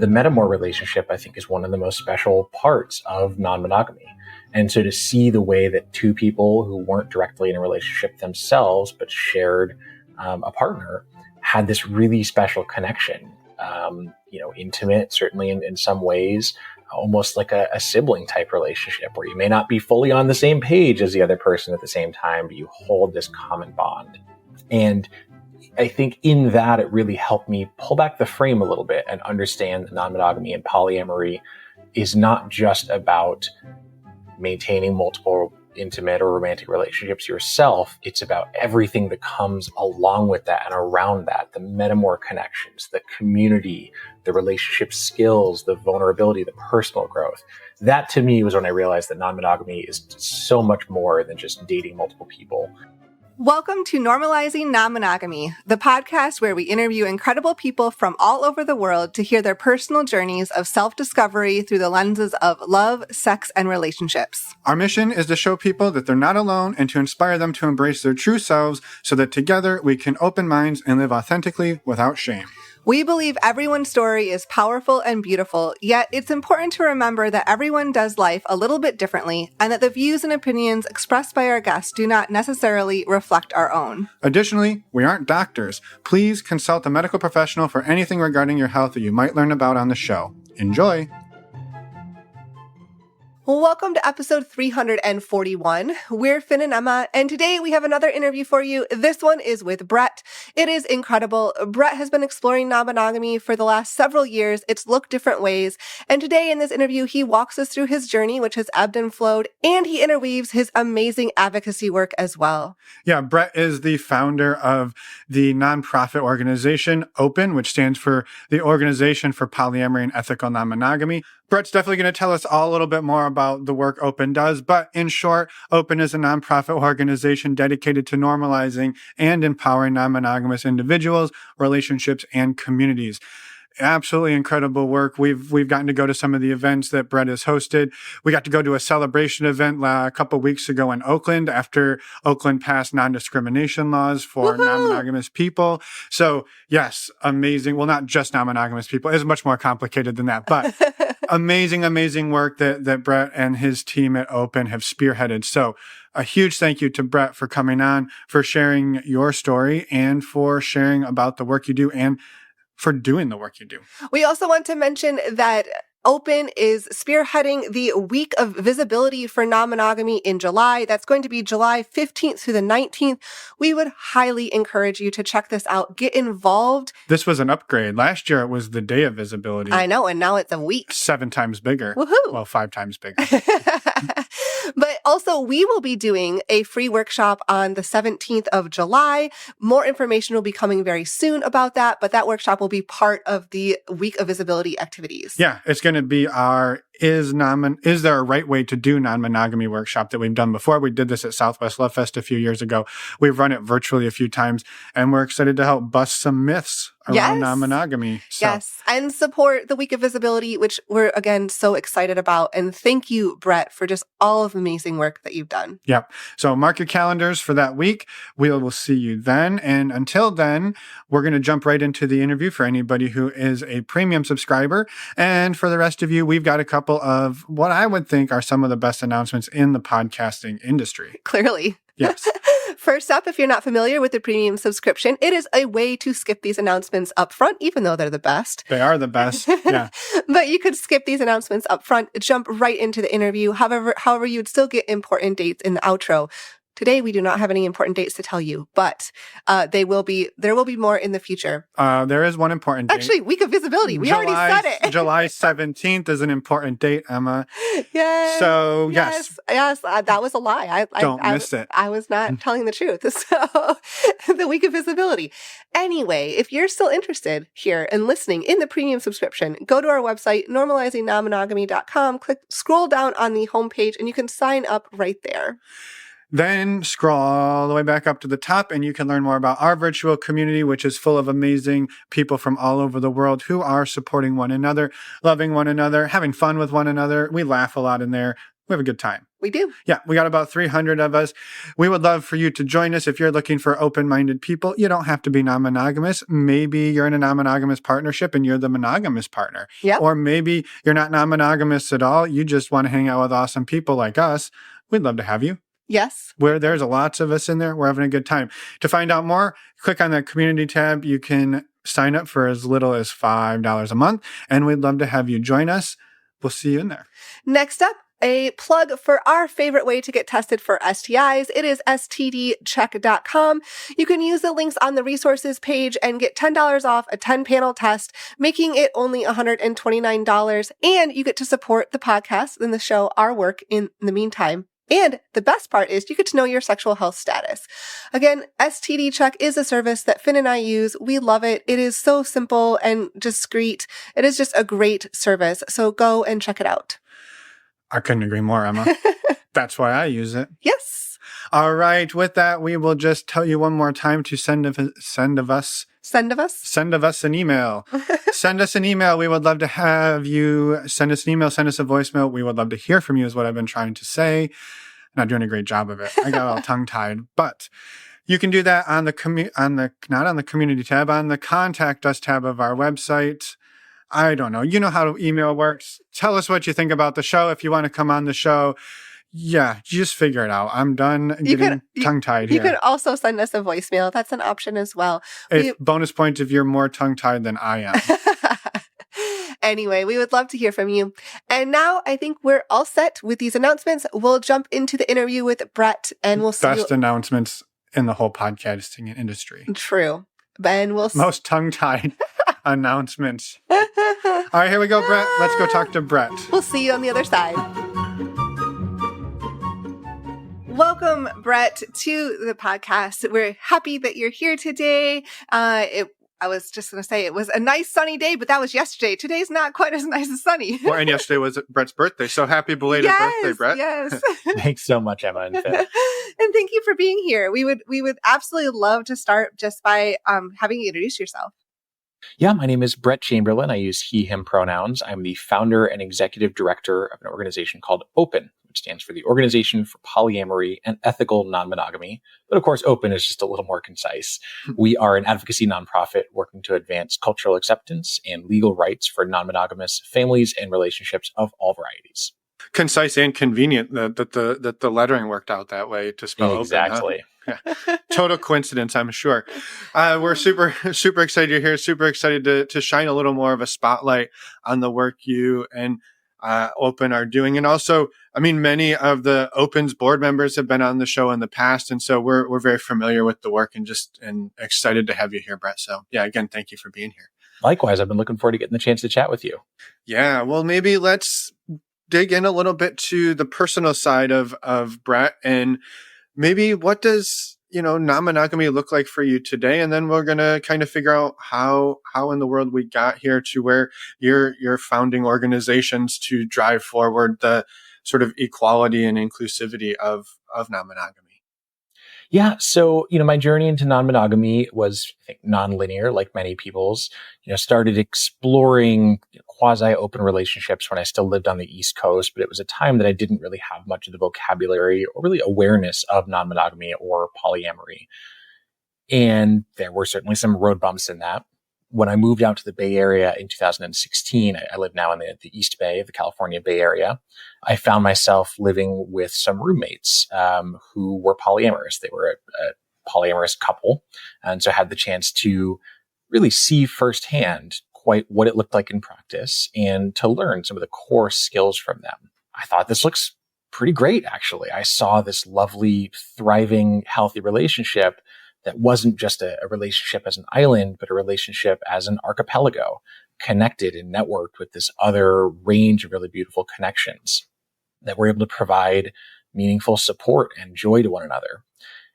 the metamor relationship, I think, is one of the most special parts of non-monogamy. And so to see the way that two people who weren't directly in a relationship themselves, but shared a partner, had this really special connection, intimate, certainly in some ways, almost like a sibling type relationship where you may not be fully on the same page as the other person at the same time, but you hold this common bond. And I think in that, it really helped me pull back the frame a little bit and understand that non-monogamy and polyamory is not just about maintaining multiple intimate or romantic relationships yourself. It's about everything that comes along with that and around that, the metamor connections, the community, the relationship skills, the vulnerability, the personal growth. That to me was when I realized that non-monogamy is so much more than just dating multiple people. Welcome to Normalizing Non-monogamy, the podcast where we interview incredible people from all over the world to hear their personal journeys of self-discovery through the lenses of love, sex, and relationships. Our mission is to show people that they're not alone and to inspire them to embrace their true selves so that together we can open minds and live authentically without shame. We believe everyone's story is powerful and beautiful, yet it's important to remember that everyone does life a little bit differently and that the views and opinions expressed by our guests do not necessarily reflect our own. Additionally, we aren't doctors. Please consult a medical professional for anything regarding your health that you might learn about on the show. Enjoy! Welcome to episode 341. We're Finn and Emma, and today we have another interview for you. This one is with Brett. It is incredible. Brett has been exploring non-monogamy for the last several years. It's looked different ways. And today in this interview, he walks us through his journey, which has ebbed and flowed, and he interweaves his amazing advocacy work as well. Yeah, Brett is the founder of the nonprofit organization OPEN, which stands for the Organization for Polyamory and Ethical Non-monogamy. Brett's definitely going to tell us all a little bit more about the work OPEN does, but in short, OPEN is a nonprofit organization dedicated to normalizing and empowering non-monogamous individuals, relationships, and communities. Absolutely incredible work. We've gotten to go to some of the events that Brett has hosted. We got to go to a celebration event a couple of weeks ago in Oakland after Oakland passed non-discrimination laws for non-monogamous people. So yes, amazing. Well, not just non-monogamous people. It's much more complicated than that, but amazing work that Brett and his team at OPEN have spearheaded. So a huge thank you to Brett for coming on, for sharing your story, and for sharing about the work you do and for doing the work you do. We also want to mention that OPEN is spearheading the Week of Visibility for Non-monogamy in July. That's going to be July 15th through the 19th. We would highly encourage you to check this out. Get involved. This was an upgrade. Last year, it was the Day of Visibility. I know, and now it's a week. 7 times bigger. Woohoo! Well, 5 times bigger. But also, we will be doing a free workshop on the 17th of July. More information will be coming very soon about that, but that workshop will be part of the Week of Visibility activities. Yeah, it's going to be our Is There a Right Way to Do Non-monogamy workshop that we've done before. We did this at Southwest Love Fest a few years ago. We've run it virtually a few times, and we're excited to help bust some myths around non-monogamy. So. Yes, and support the Week of Visibility, which we're, again, so excited about. And thank you, Brett, for just all of the amazing work that you've done. Yep. So mark your calendars for that week. We will see you then. And until then, we're going to jump right into the interview for anybody who is a premium subscriber. And for the rest of you, we've got a couple of what I would think are some of the best announcements in the podcasting industry. Clearly. Yes. First up, if you're not familiar with the premium subscription, it is a way to skip these announcements up front, even though they're the best. They are the best. Yeah. But you could skip these announcements up front, jump right into the interview. However, you would still get important dates in the outro. Today, we do not have any important dates to tell you, but there will be more in the future. There is one important date. Actually, Week of Visibility. We already said it. July 17th is an important date, Emma. Yes. So, yes. That was a lie. Don't miss it. I was not telling the truth. So, the Week of Visibility. Anyway, if you're still interested here and listening in the premium subscription, go to our website, normalizingnonmonogamy.com, scroll down on the homepage, and you can sign up right there. Then scroll all the way back up to the top and you can learn more about our virtual community, which is full of amazing people from all over the world who are supporting one another, loving one another, having fun with one another. We laugh a lot in there. We have a good time. We do. Yeah, we got about 300 of us. We would love for you to join us if you're looking for open-minded people. You don't have to be non-monogamous. Maybe you're in a non-monogamous partnership and you're the monogamous partner. Yep. Or maybe you're not non-monogamous at all. You just want to hang out with awesome people like us. We'd love to have you. Yes. There's lots of us in there. We're having a good time. To find out more, click on that community tab. You can sign up for as little as $5 a month, and we'd love to have you join us. We'll see you in there. Next up, a plug for our favorite way to get tested for STIs. It is stdcheck.com. You can use the links on the resources page and get $10 off a 10-panel test, making it only $129. And you get to support the podcast and the show, our work in the meantime. And the best part is you get to know your sexual health status. Again, STD Check is a service that Finn and I use. We love it. It is so simple and discreet. It is just a great service. So go and check it out. I couldn't agree more, Emma. That's why I use it. Yes. All right. With that, we will just tell you one more time to send us an email. Send us an email. We would love to have you send us an email, send us a voicemail. We would love to hear from you is what I've been trying to say. Not doing a great job of it. I got all tongue-tied, but you can do that on not on the community tab, on the contact us tab of our website. I don't know. You know how email works. Tell us what you think about the show. If you want to come on the show, yeah, just figure it out. I'm done getting tongue-tied here. You could also send us a voicemail. That's an option as well. Bonus points if you're more tongue-tied than I am. Anyway, we would love to hear from you. And now I think we're all set with these announcements. We'll jump into the interview with Brett and we'll see. Best announcements in the whole podcasting industry. True. And we'll most tongue-tied announcements. All right, here we go, Brett. Let's go talk to Brett. We'll see you on the other side. Welcome, Brett, to the podcast. We're happy that you're here today. I was just going to say it was a nice sunny day, but that was yesterday. Today's not quite as nice as sunny. Well, and yesterday was Brett's birthday. So happy belated birthday, Brett. Yes. Thanks so much, Emma and Finn. And thank you for being here. We would absolutely love to start just by having you introduce yourself. Yeah, my name is Brett Chamberlain. I use he, him pronouns. I'm the founder and executive director of an organization called OPEN, which stands for the Organization for Polyamory and Ethical Non-monogamy. But of course, OPEN is just a little more concise. We are an advocacy nonprofit working to advance cultural acceptance and legal rights for non-monogamous families and relationships of all varieties. Concise and convenient that the lettering worked out that way to spell exactly. Open, huh? Yeah. Total coincidence, I'm sure. We're super excited you're here. Super excited to shine a little more of a spotlight on the work you and Open are doing. And also, I mean, many of the Open's board members have been on the show in the past. And so we're very familiar with the work and excited to have you here, Brett. So yeah, again, thank you for being here. Likewise, I've been looking forward to getting the chance to chat with you. Yeah, well, maybe let's dig in a little bit to the personal side of Brett and maybe what does, non-monogamy look like for you today? And then we're going to kind of figure out how in the world we got here to where you're founding organizations to drive forward the sort of equality and inclusivity of non-monogamy. Yeah. So, my journey into non-monogamy was, I think, non-linear, like many people's. Started exploring quasi-open relationships when I still lived on the East Coast, but it was a time that I didn't really have much of the vocabulary or really awareness of non-monogamy or polyamory. And there were certainly some road bumps in that. When I moved out to the Bay Area in 2016, I live now in the East Bay of the California Bay Area. I found myself living with some roommates who were polyamorous. They were a polyamorous couple. And so I had the chance to really see firsthand quite what it looked like in practice and to learn some of the core skills from them. I thought this looks pretty great, actually. I saw this lovely, thriving, healthy relationship that wasn't just a relationship as an island, but a relationship as an archipelago, connected and networked with this other range of really beautiful connections that were able to provide meaningful support and joy to one another.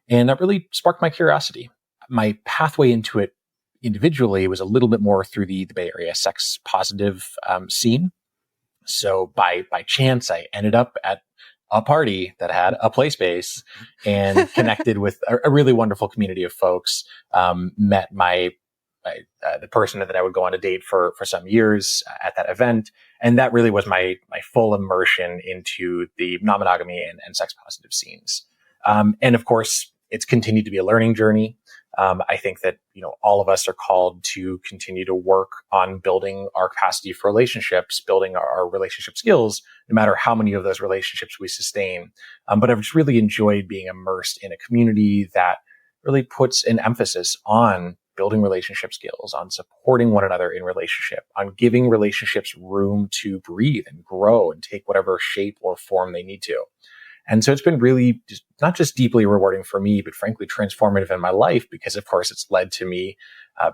And that really sparked my curiosity. My pathway into it individually was a little bit more through the Bay Area sex positive scene. So by chance, I ended up at a party that had a play space and connected with a really wonderful community of folks, met my the person that I would go on a date for some years at that event. And that really was my full immersion into the non-monogamy and sex positive scenes. And of course, it's continued to be a learning journey. I think that, all of us are called to continue to work on building our capacity for relationships, building our relationship skills, no matter how many of those relationships we sustain. But I've just really enjoyed being immersed in a community that really puts an emphasis on building relationship skills, on supporting one another in relationship, on giving relationships room to breathe and grow and take whatever shape or form they need to. And so it's been really not just deeply rewarding for me, but frankly transformative in my life, because of course it's led to me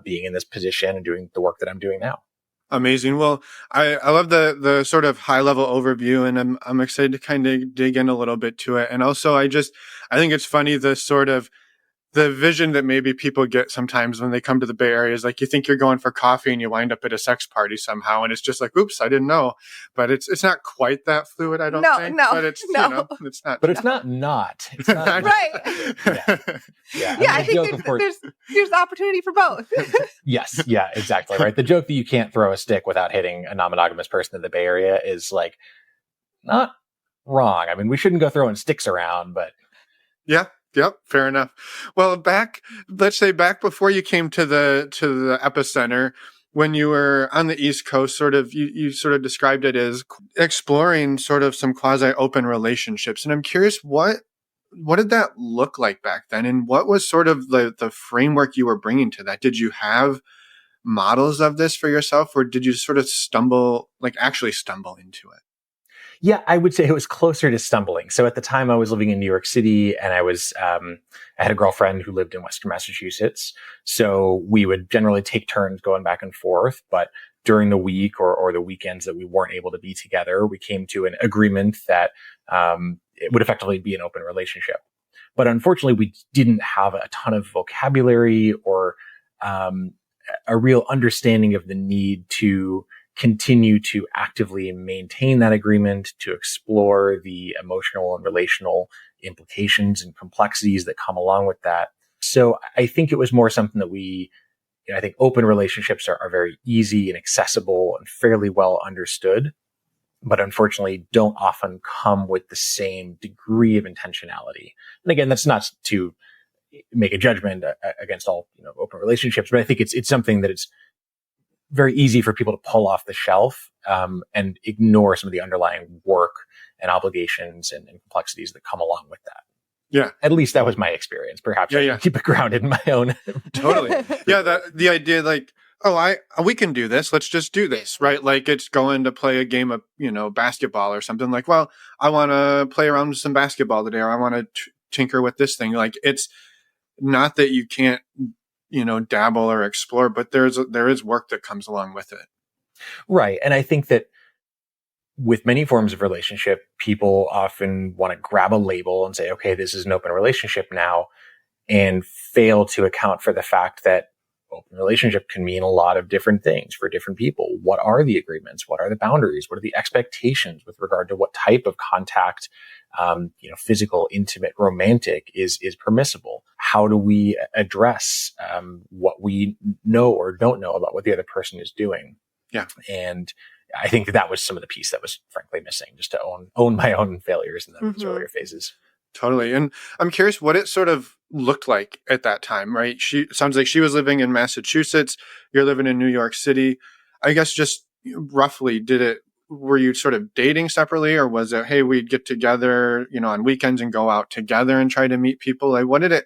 being in this position and doing the work that I'm doing now. Amazing. Well, I love the sort of high level overview, and I'm excited to kind of dig in a little bit to it. And also I think it's funny, the vision that maybe people get sometimes when they come to the Bay Area is like, you think you're going for coffee and you wind up at a sex party somehow. And it's just like, oops, I didn't know. But it's not quite that fluid, I don't think. No, but it's, no. It's not. But it's not. It's not. Right. Yeah. Yeah, I think there's opportunity for both. Yes. Yeah, exactly. Right. The joke that you can't throw a stick without hitting a non-monogamous person in the Bay Area is like not wrong. I mean, we shouldn't go throwing sticks around, but. Yeah. Yep. Fair enough. Well, let's say back before you came to the epicenter, when you were on the East Coast, you sort of described it as exploring sort of some quasi open relationships. And I'm curious, what did that look like back then? And what was sort of the framework you were bringing to that? Did you have models of this for yourself, or did you sort of actually stumble into it? Yeah, I would say it was closer to stumbling. So at the time I was living in New York City, and I had a girlfriend who lived in Western Massachusetts. So we would generally take turns going back and forth. But during the week or the weekends that we weren't able to be together, we came to an agreement that it would effectively be an open relationship. But unfortunately, we didn't have a ton of vocabulary or a real understanding of the need to continue to actively maintain that agreement, to explore the emotional and relational implications and complexities that come along with that. So I think it was more something that I think open relationships are very easy and accessible and fairly well understood, but unfortunately don't often come with the same degree of intentionality. And again, that's not to make a judgment against all, open relationships, but I think it's something that it's very easy for people to pull off the shelf and ignore some of the underlying work and obligations and complexities that come along with that. Yeah. At least that was my experience. Perhaps I can keep it grounded in my own. Totally. Yeah. The idea like, we can do this. Let's just do this, right? Like it's going to play a game of, basketball or something like, well, I want to play around with some basketball today, or I want to tinker with this thing. Like it's not that you can't, dabble or explore, but there is work that comes along with it. Right. And I think that with many forms of relationship, people often want to grab a label and say, okay, this is an open relationship now, and fail to account for the fact that open relationship can mean a lot of different things for different people. What are the agreements? What are the boundaries? What are the expectations with regard to what type of contact, physical, intimate, romantic is permissible? How do we address what we know or don't know about what the other person is doing? Yeah. And I think that was some of the piece that was frankly missing, just to own my own failures in those earlier phases. Totally. And I'm curious what it sort of looked like at that time, right? Sounds like she was living in Massachusetts. You're living in New York City. I guess just roughly, were you sort of dating separately, or was it, hey, we'd get together, on weekends and go out together and try to meet people? Like, what did it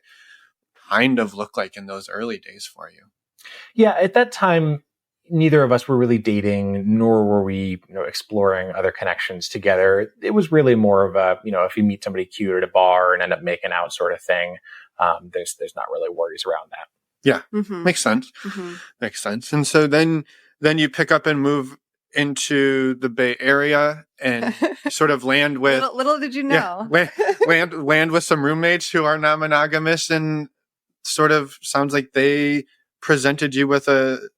kind of look like in those early days for you? Yeah, at that time, neither of us were really dating, nor were we, exploring other connections together. It was really more of a, if you meet somebody cute at a bar and end up making out sort of thing. There's not really worries around that. Yeah, makes sense. Makes sense. And so then you pick up and move into the Bay Area and sort of land with little did you know, land with some roommates who are non-monogamous, and sort of sounds like they presented you with a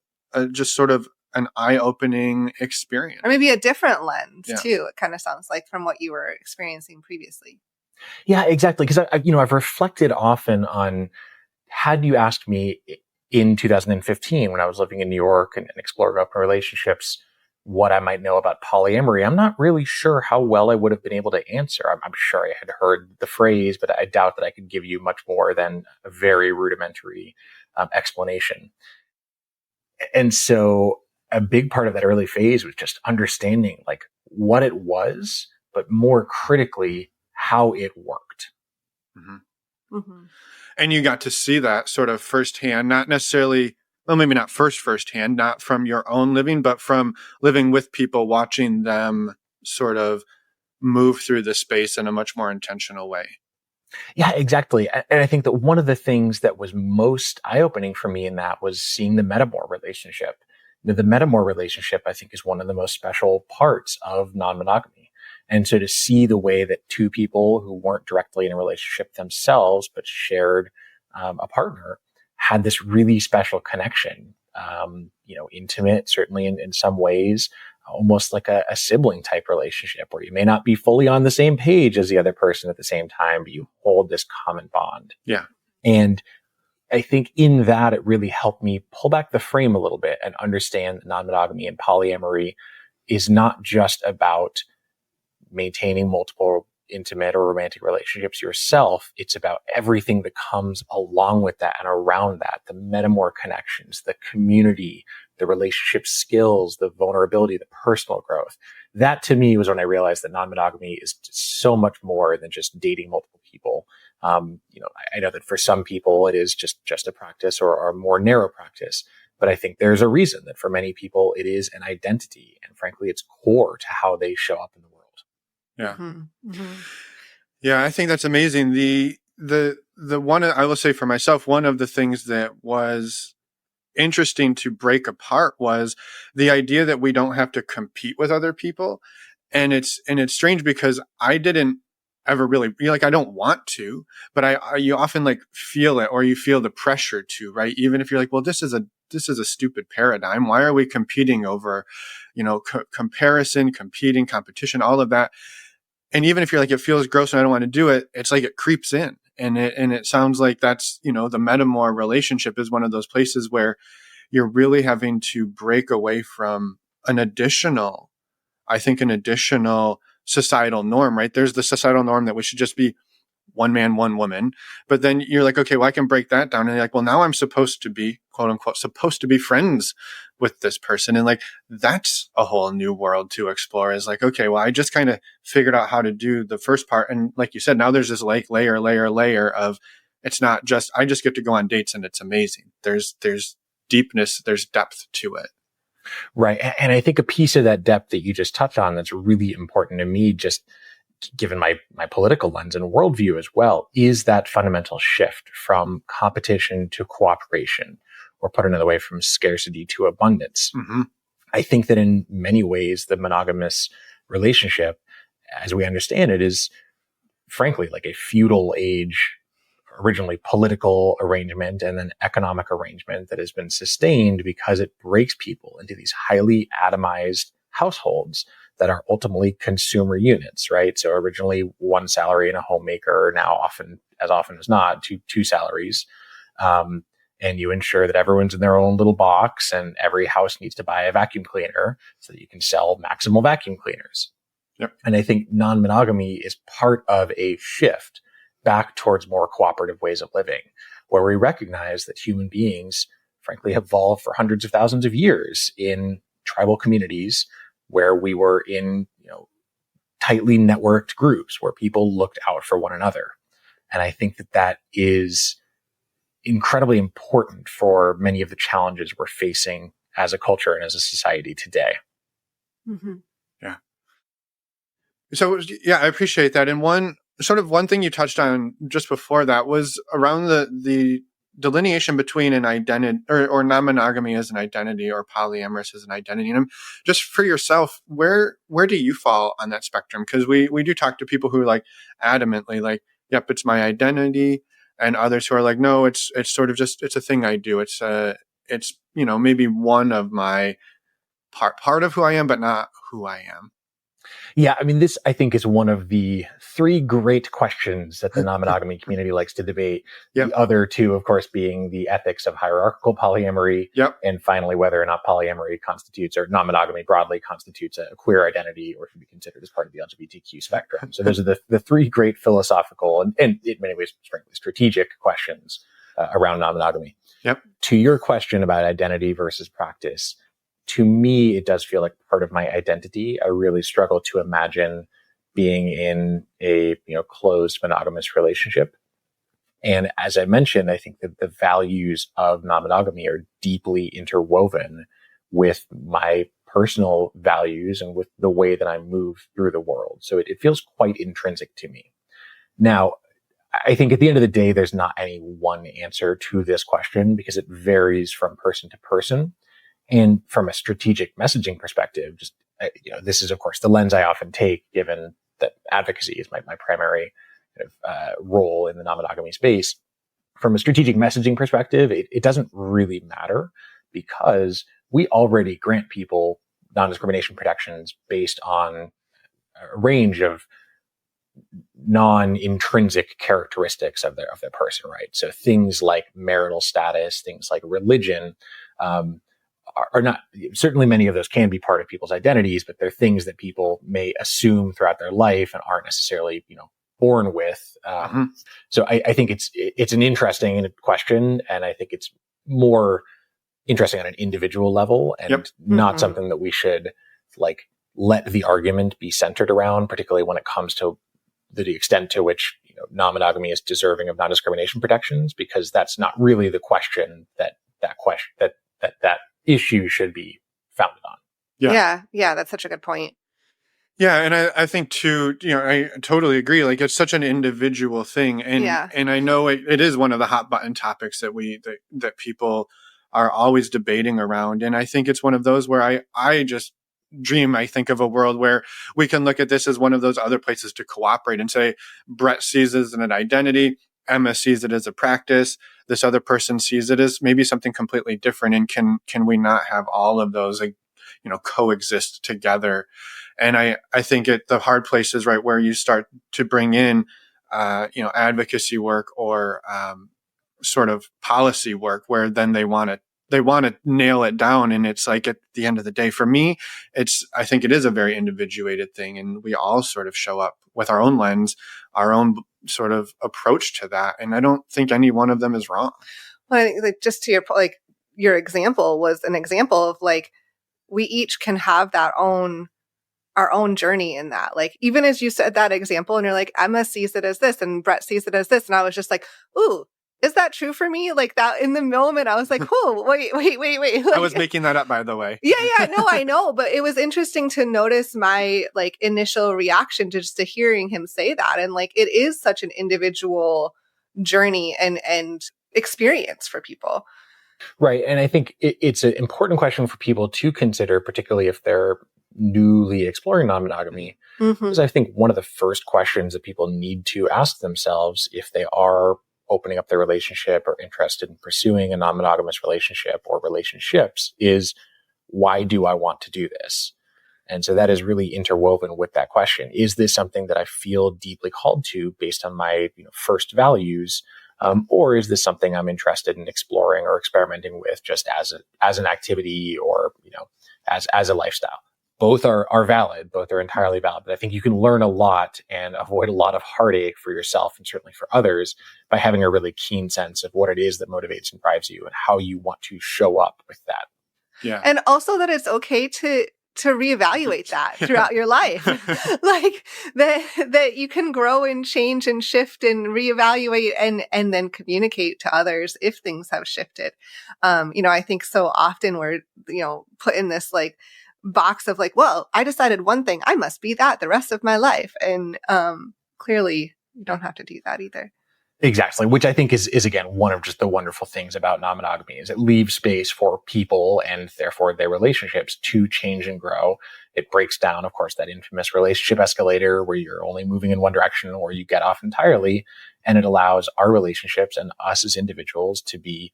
just sort of an eye-opening experience. Or maybe a different lens, too, it kind of sounds like, from what you were experiencing previously. Yeah, exactly. Because, I've reflected often on, had you asked me in 2015 when I was living in New York and exploring open relationships, what I might know about polyamory, I'm not really sure how well I would have been able to answer. I'm sure I had heard the phrase, but I doubt that I could give you much more than a very rudimentary explanation. And so a big part of that early phase was just understanding like what it was, but more critically, how it worked. Mm-hmm. Mm-hmm. And you got to see that sort of firsthand, not necessarily, well, maybe not firsthand, not from your own living, but from living with people, watching them sort of move through the space in a much more intentional way. Yeah, exactly. And I think that one of the things that was most eye-opening for me in that was seeing the metamor relationship. The metamor relationship, I think, is one of the most special parts of non-monogamy. And so to see the way that two people who weren't directly in a relationship themselves, but shared a partner, had this really special connection, intimate, certainly in some ways, almost like a sibling type relationship where you may not be fully on the same page as the other person at the same time, but you hold this common bond. Yeah. And I think in that, it really helped me pull back the frame a little bit and understand that non-monogamy and polyamory is not just about maintaining multiple intimate or romantic relationships yourself. It's about everything that comes along with that and around that, the metamor connections, the community, the relationship skills, the vulnerability, the personal growth. That to me was when I realized that non-monogamy is so much more than just dating multiple people. I know that for some people it is just a practice or a more narrow practice, but I think there's a reason that for many people it is an identity, and frankly, it's core to how they show up in the world. Yeah. Mm-hmm. Mm-hmm. Yeah, I think that's amazing. The one, I will say for myself, one of the things that was interesting to break apart was the idea that we don't have to compete with other people. And it's strange because I didn't ever really, I don't want to, but you often like feel it, or you feel the pressure to, right? Even if you're like, well, this is a stupid paradigm. Why are we competing over, comparison, competing, competition, all of that? And even if you're like, it feels gross and I don't want to do it, it's like it creeps in. And it sounds like that's, the metamor relationship is one of those places where you're really having to break away from an additional societal norm, right? There's the societal norm that we should just be one man, one woman. But then you're like, okay, well, I can break that down. And you're like, well, now I'm supposed to be, quote unquote, supposed to be friends with this person. And like, that's a whole new world to explore. Is like, okay, well, I just kind of figured out how to do the first part. And like you said, now there's this like layer of, it's not just, I just get to go on dates and it's amazing. There's deepness, there's depth to it. Right. And I think a piece of that depth that you just touched on that's really important to me, just given my political lens and worldview as well, is that fundamental shift from competition to cooperation, or put another way, from scarcity to abundance. Mm-hmm. I think that in many ways, the monogamous relationship, as we understand it, is frankly like a feudal age, originally political arrangement and then economic arrangement that has been sustained because it breaks people into these highly atomized households that are ultimately consumer units, right? So originally one salary and a homemaker, now often as not, two salaries. And you ensure that everyone's in their own little box, and every house needs to buy a vacuum cleaner so that you can sell maximal vacuum cleaners. Yep. And I think non-monogamy is part of a shift back towards more cooperative ways of living, where we recognize that human beings, frankly, have evolved for hundreds of thousands of years in tribal communities where we were in, tightly networked groups where people looked out for one another. And I think that is incredibly important for many of the challenges we're facing as a culture and as a society today. Mm-hmm. Yeah. So, yeah, I appreciate that. And one thing you touched on just before that was around the delineation between an identity or non-monogamy as an identity or polyamorous as an identity. And just for yourself, where do you fall on that spectrum? Because we do talk to people who are like adamantly like, yep, it's my identity, and others who are like, no, it's sort of just, it's a thing I do. It's maybe one of my part of who I am, but not who I am. Yeah, I mean, this, I think, is one of the three great questions that the non-monogamy community likes to debate. Yep. The other two, of course, being the ethics of hierarchical polyamory, Yep. and finally, whether or not polyamory constitutes, or non-monogamy broadly constitutes, a queer identity or should be considered as part of the LGBTQ spectrum. So those are the three great philosophical and in many ways, frankly, strategic questions around non-monogamy. Yep. To your question about identity versus practice, to me, it does feel like part of my identity. I really struggle to imagine being in a closed monogamous relationship. And as I mentioned, I think that the values of non-monogamy are deeply interwoven with my personal values and with the way that I move through the world. So it feels quite intrinsic to me. Now, I think at the end of the day, there's not any one answer to this question because it varies from person to person. And from a strategic messaging perspective, just, this is, of course, the lens I often take, given that advocacy is my primary role in the non-monogamy space. From a strategic messaging perspective, it doesn't really matter because we already grant people non-discrimination protections based on a range of non-intrinsic characteristics of their person, right? So things like marital status, things like religion, are not, certainly many of those can be part of people's identities, but they're things that people may assume throughout their life and aren't necessarily, born with. So I think it's an interesting question, and I think it's more interesting on an individual level and not something that we should let the argument be centered around, particularly when it comes to the extent to which non-monogamy is deserving of non-discrimination protections, because that's not really the question that issue should be founded on. Yeah, that's such a good point. Yeah, and I think too, I totally agree. Like, it's such an individual thing, and I know it is one of the hot button topics that people are always debating around. And I think it's one of those where I just dream, I think, of a world where we can look at this as one of those other places to cooperate and say, Brett sees it as an identity, Emma sees it as a practice, this other person sees it as maybe something completely different, and can we not have all of those coexist together? And I think the hard place is right where you start to bring in advocacy work or sort of policy work, where then they want to nail it down. And it's like, at the end of the day, for me, I think it is a very individuated thing, and we all sort of show up with our own lens, our own sort of approach to that. And I don't think any one of them is wrong. Well, I think, just to your example was an example of we each can have our own journey in that. Even as you said that example, and you're like, Emma sees it as this and Brett sees it as this. And I was just like, ooh, is that true for me? That in the moment, I was like, oh, wait. I was making that up, by the way. Yeah, no, I know. But it was interesting to notice my initial reaction to just to hearing him say that. And it is such an individual journey and experience for people. Right. And I think it's an important question for people to consider, particularly if they're newly exploring non-monogamy. Because I think one of the first questions that people need to ask themselves if they are opening up their relationship or interested in pursuing a non-monogamous relationship or relationships is, why do I want to do this? And so that is really interwoven with that question. Is this something that I feel deeply called to based on my first values? Or is this something I'm interested in exploring or experimenting with just as an activity or, as a lifestyle? Both are valid. Both are entirely valid. But I think you can learn a lot and avoid a lot of heartache for yourself and certainly for others by having a really keen sense of what it is that motivates and drives you and how you want to show up with that. Yeah. And also that it's okay to reevaluate that throughout your life. that you can grow and change and shift and reevaluate and then communicate to others if things have shifted. I think so often we're, put in this box of well, I decided one thing, I must be that the rest of my life. And clearly you don't have to do that either. Exactly. Which I think is again, one of just the wonderful things about non-monogamy is it leaves space for people and therefore their relationships to change and grow. It breaks down, of course, that infamous relationship escalator where you're only moving in one direction or you get off entirely. And it allows our relationships and us as individuals to be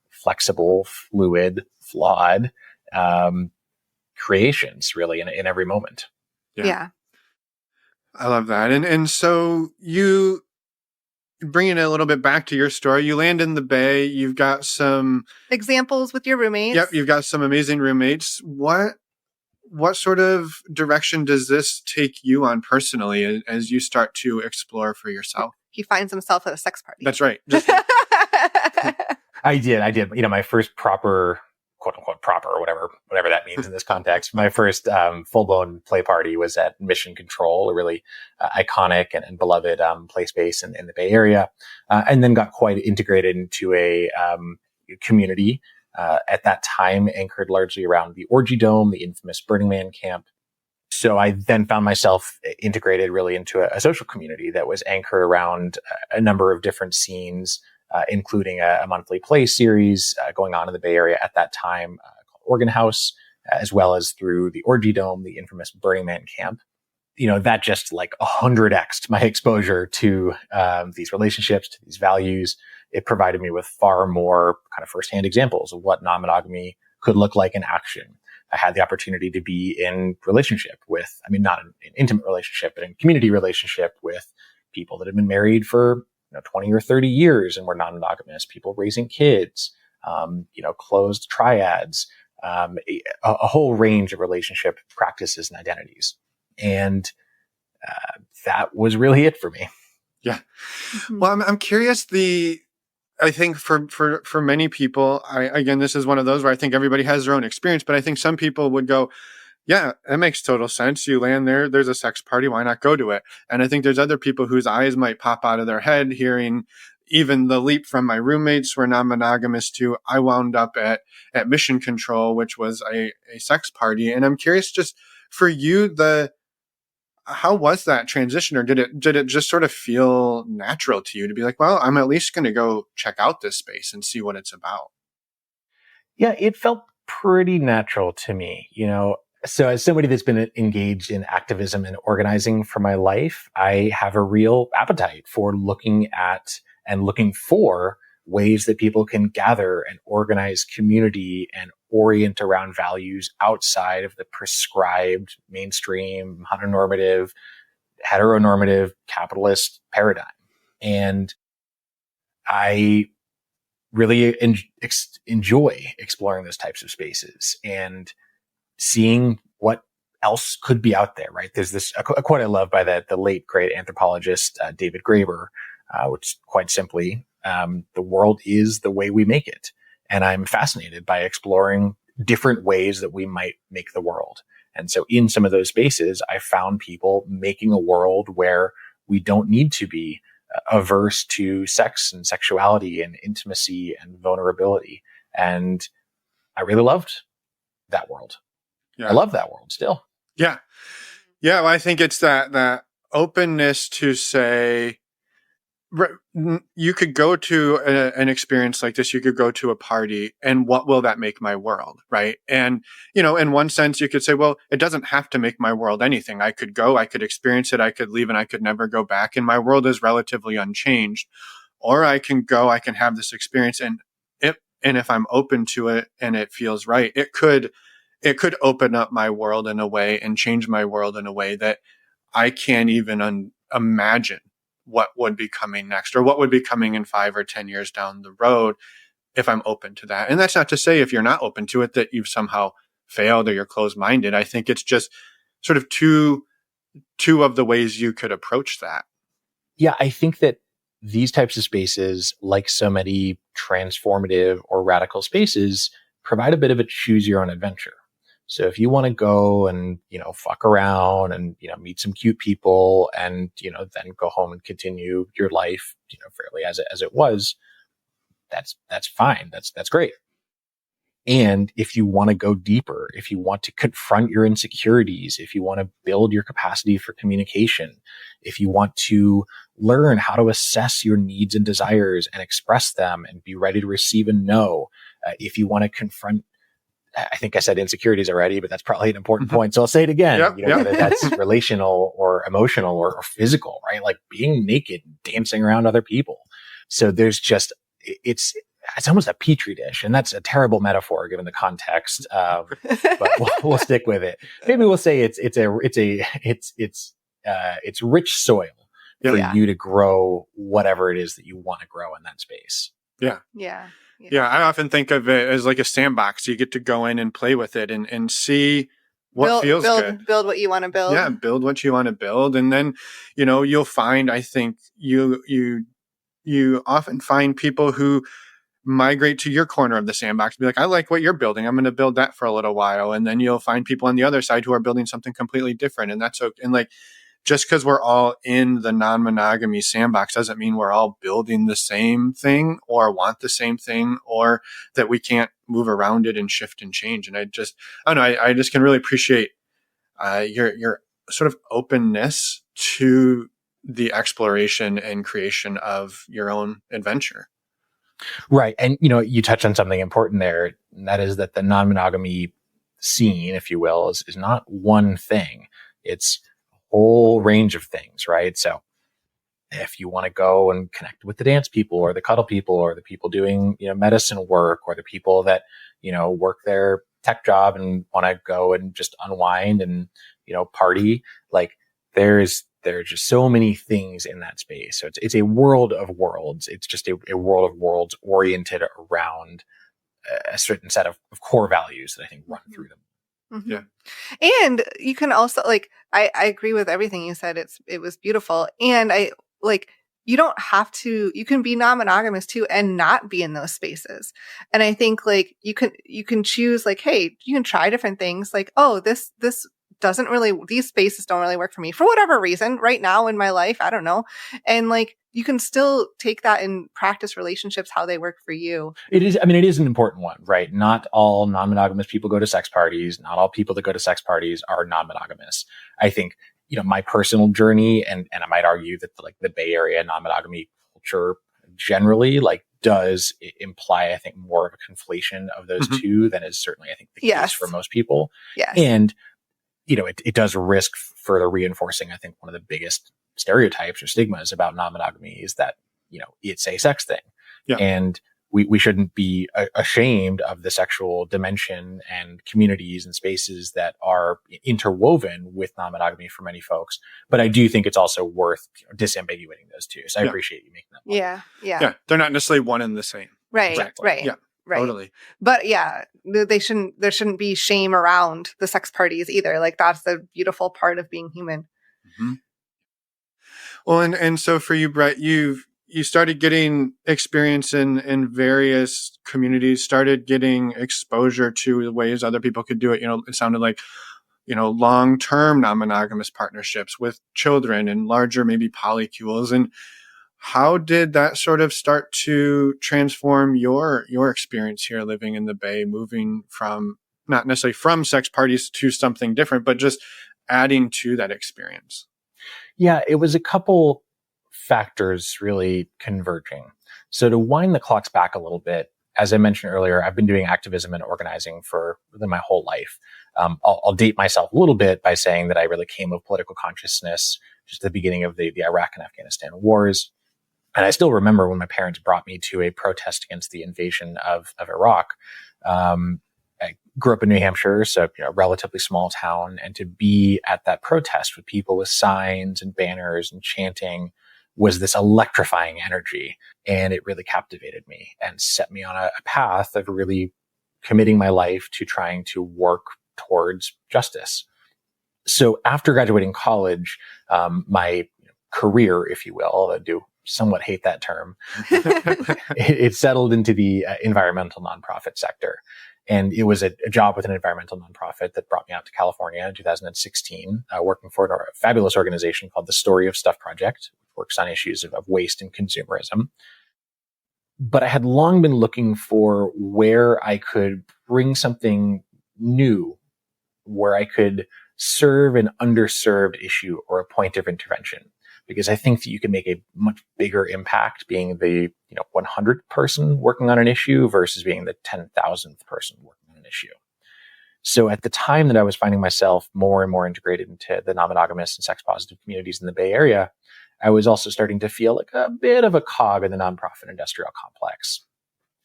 flexible, fluid, flawed, creations really in every moment. Yeah. I love that. And so you, bringing it a little bit back to your story, you land in the Bay, you've got some examples with your roommates. Yep, you've got some amazing roommates. What sort of direction does this take you on personally as you start to explore for yourself? He finds himself at a sex party. That's right. I did. You know, my first proper, quote unquote, proper, or whatever that means in this context. My first full blown play party was at Mission Control, a really iconic and beloved play space in the Bay Area, and then got quite integrated into a community. At that time, anchored largely around the Orgy Dome, the infamous Burning Man camp. So I then found myself integrated really into a social community that was anchored around a number of different scenes, including a monthly play series going on in the Bay Area at that time called Organ House, as well as through the Orgy Dome, the infamous Burning Man camp. You know, that just like 100x'd my exposure to these relationships, to these values. It provided me with far more kind of firsthand examples of what non-monogamy could look like in action. I had the opportunity to be in relationship with, I mean, not an intimate relationship, but in community relationship with people that had been married for 20 or 30 years and were non-monogamous, people raising kids, closed triads, a whole range of relationship practices and identities. And that was really it for me. Yeah. Well, I'm curious. I think for many people, again, this is one of those where I think everybody has their own experience, but I think some people would go, yeah, that makes total sense. You land there, there's a sex party. Why not go to it? And I think there's other people whose eyes might pop out of their head hearing even the leap from my roommates were non-monogamous to I wound up at Mission Control, which was a sex party. And I'm curious, just for you, how was that transition, or did it just sort of feel natural to you to be like, well, I'm at least going to go check out this space and see what it's about? Yeah, it felt pretty natural to me, So as somebody that's been engaged in activism and organizing for my life, I have a real appetite for looking at and looking for ways that people can gather and organize community and orient around values outside of the prescribed mainstream heteronormative capitalist paradigm. And I really enjoy exploring those types of spaces and seeing what else could be out there, right? There's this a quote I love by the late great anthropologist David Graeber, which quite simply, the world is the way we make it. And I'm fascinated by exploring different ways that we might make the world. And so in some of those spaces, I found people making a world where we don't need to be averse to sex and sexuality and intimacy and vulnerability. And I really loved that world. Yeah. I love that world still. Yeah. Yeah. Well, I think it's that openness to say, you could go to an experience like this. You could go to a party, and what will that make my world? Right. And, in one sense, you could say, well, it doesn't have to make my world anything. I could go, I could experience it, I could leave, and I could never go back. And my world is relatively unchanged. Or I can go, I can have this experience, and if I'm open to it and it feels right, it could open up my world in a way and change my world in a way that I can't even imagine what would be coming next, or what would be coming in 5 or 10 years down the road if I'm open to that. And that's not to say if you're not open to it that you've somehow failed or you're closed-minded. I think it's just sort of two of the ways you could approach that. Yeah, I think that these types of spaces, like so many transformative or radical spaces, provide a bit of a choose your own adventure. So if you want to go and, fuck around and, meet some cute people and, then go home and continue your life, fairly as it was, that's fine. That's great. And if you want to go deeper, if you want to confront your insecurities, if you want to build your capacity for communication, if you want to learn how to assess your needs and desires and express them and be ready to receive a no, if you want to confront, I think I said insecurities already, but that's probably an important point. So I'll say it again, whether that's relational or emotional or physical, right? Like being naked, dancing around other people. So there's just, it's almost a petri dish, and that's a terrible metaphor given the context. But we'll stick with it. Maybe we'll say it's it's rich soil for Yeah. you to grow whatever it is that you want to grow in that space. Yeah. Yeah. Yeah. I often think of it as like a sandbox. You get to go in and play with it and see what feels good. Build what you want to build. Yeah. Build what you want to build. And then, you'll find, I think you often find people who migrate to your corner of the sandbox, be like, I like what you're building. I'm going to build that for a little while. And then you'll find people on the other side who are building something completely different. And that's okay. And like, just because we're all in the non-monogamy sandbox doesn't mean we're all building the same thing or want the same thing or that we can't move around it and shift and change. And I don't know, I just can really appreciate your sort of openness to the exploration and creation of your own adventure. Right. And, you touched on something important there, and that is that the non-monogamy scene, if you will, is not one thing. It's a whole range of things, right? So if you want to go and connect with the dance people or the cuddle people or the people doing, medicine work or the people that, work their tech job and want to go and just unwind and, party, like there are just so many things in that space. So it's a world of worlds. It's just a world of worlds oriented around a certain set of core values that I think run through them. Mm-hmm. Yeah. And you can also I agree with everything you said. It was beautiful. And you don't have to, you can be non-monogamous too and not be in those spaces. And I think you can choose hey, you can try different things this doesn't really, these spaces don't really work for me for whatever reason right now in my life. I don't know. And you can still take that and practice relationships how they work for you. It is an important one, right? Not all non-monogamous people go to sex parties. Not all people that go to sex parties are non-monogamous. I think, my personal journey, and I might argue that the Bay Area non-monogamy culture generally does imply, I think, more of a conflation of those two than is certainly, I think, the case for most people. Yes. And it does risk further reinforcing, I think, one of the biggest stereotypes or stigmas about non-monogamy is that, it's a sex thing. Yeah. And we shouldn't be ashamed of the sexual dimension and communities and spaces that are interwoven with non-monogamy for many folks. But I do think it's also worth disambiguating those two. So I appreciate you making that point. Yeah. Yeah. They're not necessarily one and the same. Right. Exactly. Right. Yeah. Right. Totally. But yeah, there shouldn't be shame around the sex parties either. That's the beautiful part of being human. Mm-hmm. Well, and so for you, Brett, you started getting experience in various communities, started getting exposure to the ways other people could do it. It sounded like, long-term non-monogamous partnerships with children and larger, maybe polycules. And how did that sort of start to transform your experience here living in the Bay, moving from not necessarily from sex parties to something different, but just adding to that experience? Yeah, it was a couple factors really converging. So to wind the clocks back a little bit, as I mentioned earlier, I've been doing activism and organizing for my whole life. I'll date myself a little bit by saying that I really came of political consciousness just at the beginning of the Iraq and Afghanistan wars. And I still remember when my parents brought me to a protest against the invasion of Iraq. I grew up in New Hampshire, so a relatively small town, and to be at that protest with people with signs and banners and chanting was this electrifying energy. And it really captivated me and set me on a path of really committing my life to trying to work towards justice. So after graduating college, my career, if you will, although I do somewhat hate that term, it settled into the environmental nonprofit sector. And it was a job with an environmental nonprofit that brought me out to California in 2016, working for a fabulous organization called the Story of Stuff Project, which works on issues of waste and consumerism. But I had long been looking for where I could bring something new, where I could serve an underserved issue or a point of intervention. Because I think that you can make a much bigger impact being the 100th person working on an issue versus being the 10,000th person working on an issue. So at the time that I was finding myself more and more integrated into the non-monogamous and sex-positive communities in the Bay Area, I was also starting to feel like a bit of a cog in the nonprofit industrial complex.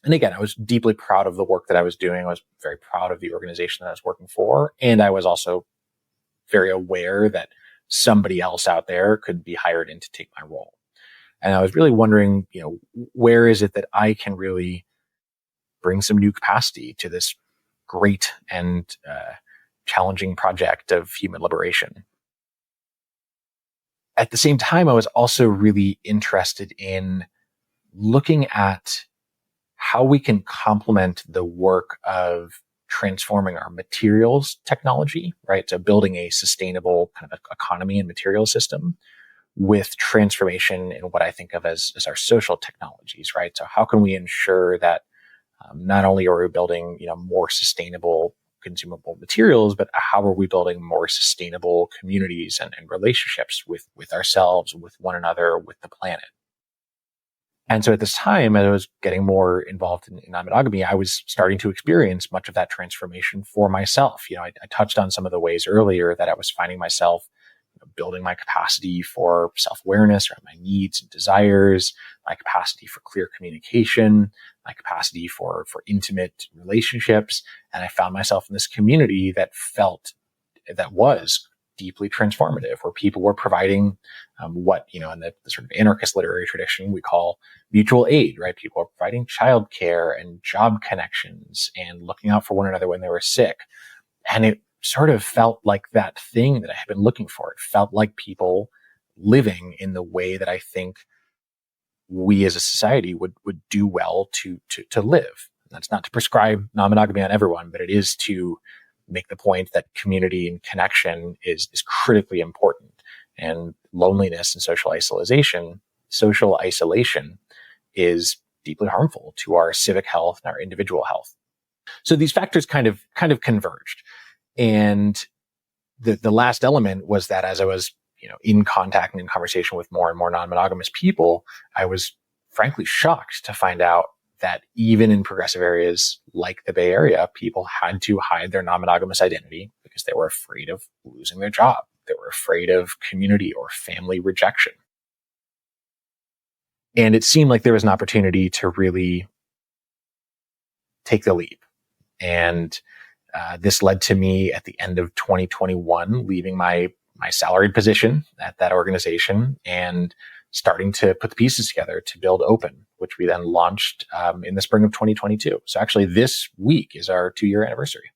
And again, I was deeply proud of the work that I was doing. I was very proud of the organization that I was working for. And I was also very aware that somebody else out there could be hired in to take my role. And I was really wondering, where is it that I can really bring some new capacity to this great and challenging project of human liberation. At the same time, I was also really interested in looking at how we can complement the work of transforming our materials technology, right? So building a sustainable kind of economy and material system with transformation in what I think of as our social technologies, right? So how can we ensure that not only are we building, more sustainable consumable materials, but how are we building more sustainable communities and relationships with ourselves, with one another, with the planet? And so at this time, as I was getting more involved in non-monogamy, I was starting to experience much of that transformation for myself. I touched on some of the ways earlier that I was finding myself building my capacity for self-awareness around my needs and desires, my capacity for clear communication, my capacity for intimate relationships. And I found myself in this community that was deeply transformative, where people were providing what, in the sort of anarchist literary tradition we call mutual aid, right? People were providing childcare and job connections and looking out for one another when they were sick. And it sort of felt like that thing that I had been looking for. It felt like people living in the way that I think we as a society would do well to live. And that's not to prescribe non-monogamy on everyone, but it is to make the point that community and connection is critically important. And loneliness and social isolation is deeply harmful to our civic health and our individual health. So these factors kind of converged. And the last element was that as I was, in contact and in conversation with more and more non-monogamous people, I was frankly shocked to find out that even in progressive areas like the Bay Area, people had to hide their non-monogamous identity because they were afraid of losing their job. They were afraid of community or family rejection. And it seemed like there was an opportunity to really take the leap. And this led to me at the end of 2021 leaving my salaried position at that organization and starting to put the pieces together to build Open, which we then launched in the spring of 2022. So actually this week is our 2-year anniversary.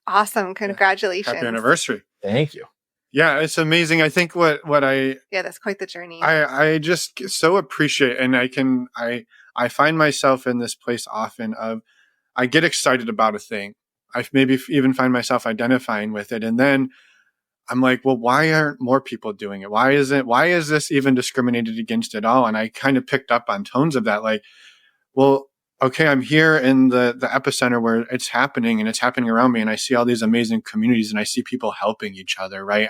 Awesome. Congratulations. Happy anniversary. Thank you. Yeah, it's amazing. I think what I... Yeah, that's quite the journey. I just so appreciate, and I find myself in this place often of, I get excited about a thing. I maybe even find myself identifying with it. And then I'm like, well, why aren't more people doing it? Why is this even discriminated against at all? And I kind of picked up on tones of that. Like, well, okay, I'm here in the epicenter where it's happening and it's happening around me. And I see all these amazing communities and I see people helping each other. Right.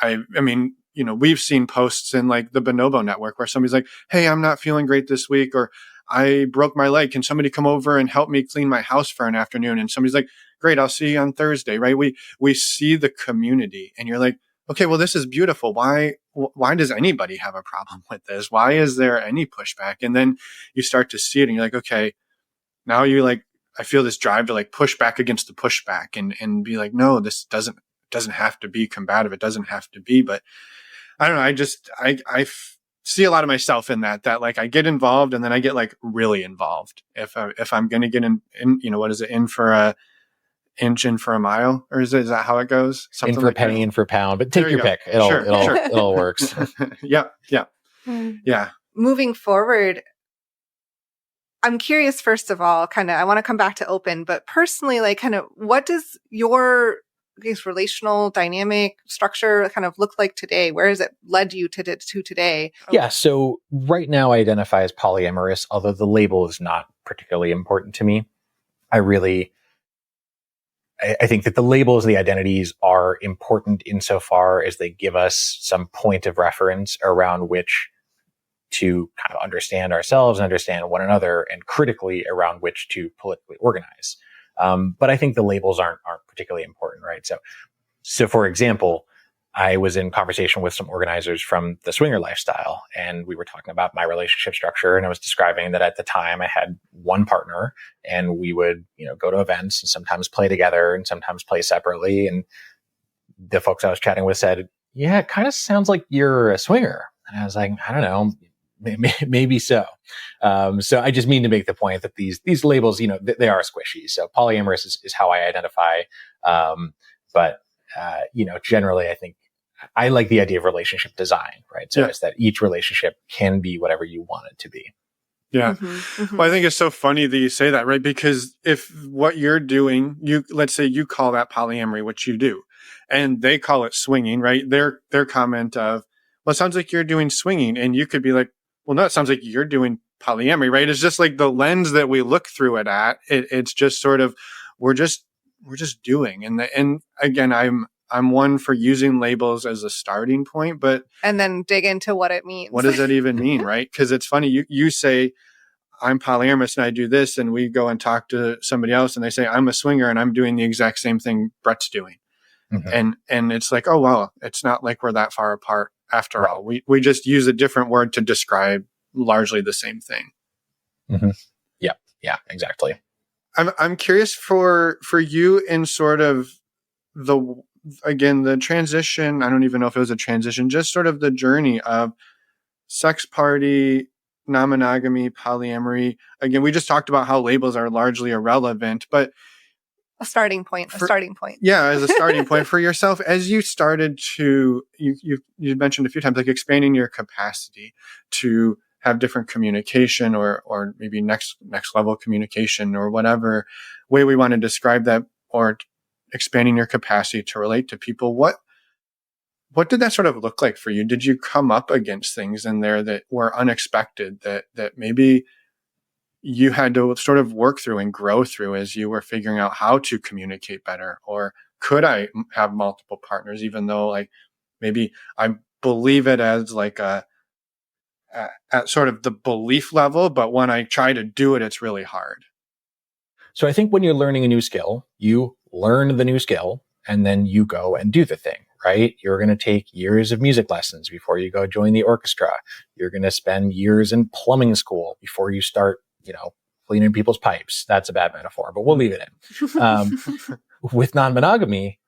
I mean, we've seen posts in like the Bonobo network where somebody's like, hey, I'm not feeling great this week, or I broke my leg. Can somebody come over and help me clean my house for an afternoon? And somebody's like, great, I'll see you on Thursday, right? We see the community and you're like, okay, well, this is beautiful. Why does anybody have a problem with this? Why is there any pushback? And then you start to see it and you're like, okay, now you're like, I feel this drive to like push back against the pushback and be like, no, this doesn't have to be combative. It doesn't have to be, but I don't know. I see a lot of myself in that like I get involved and then I get like really involved. If I'm going to get in, what is it? In for a inch, in for a mile, or is that how it goes? Something in for like a penny, in for a pound, but take your pick. It all works. Yeah. Moving forward, I'm curious, first of all, I want to come back to Open, but personally, like what does your relational dynamic structure kind of look like today? Where has it led you to today? Yeah. So right now I identify as polyamorous, although the label is not particularly important to me. I think that the labels and the identities are important insofar as they give us some point of reference around which to kind of understand ourselves and understand one another, and critically around which to politically organize. But I think the labels aren't particularly important, right? So for example, I was in conversation with some organizers from the swinger lifestyle, and we were talking about my relationship structure. And I was describing that at the time I had one partner, and we would, go to events and sometimes play together and sometimes play separately. And the folks I was chatting with said, yeah, it kind of sounds like you're a swinger. And I was like, I don't know, maybe so. So I just mean to make the point that these labels, they are squishy. So polyamorous is how I identify. But generally I think I like the idea of relationship design, right? So it's that each relationship can be whatever you want it to be. Yeah. Well, I think it's so funny that you say that, right? Because if what you're doing, let's say you call that polyamory, which you do, and they call it swinging, right? Their comment of, well, it sounds like you're doing swinging. And you could be like, well, no, it sounds like you're doing polyamory, right? It's just like the lens that we look through it at. It's just sort of, we're just doing. And again, I'm one for using labels as a starting point, and then dig into what it means. What does that even mean, right? Because it's funny, you say, I'm polyamorous and I do this, and we go and talk to somebody else and they say, I'm a swinger and I'm doing the exact same thing Brett's doing. Mm-hmm. And it's like, oh, well, it's not like we're that far apart after all. We just use a different word to describe largely the same thing. Mm-hmm. Yeah, exactly. I'm curious for you in sort of the transition. I don't even know if it was a transition, just sort of the journey of sex party, non-monogamy, polyamory. Again, we just talked about how labels are largely irrelevant, but a starting point. Yeah, as a starting point for yourself, as you started to, you mentioned a few times, like expanding your capacity to have different communication or maybe next level communication or whatever way we want to describe that, or expanding your capacity to relate to people. What did that sort of look like for you? Did you come up against things in there that were unexpected that maybe you had to sort of work through and grow through as you were figuring out how to communicate better? Or could I have multiple partners, even though like maybe I believe it as like at sort of the belief level, but when I try to do it, it's really hard. So I think when you're learning a new skill, you learn the new skill and then you go and do the thing. Right? You're going to take years of music lessons before you go join the orchestra. You're going to spend years in plumbing school before you start, cleaning people's pipes. That's a bad metaphor, but we'll leave it in. With non-monogamy,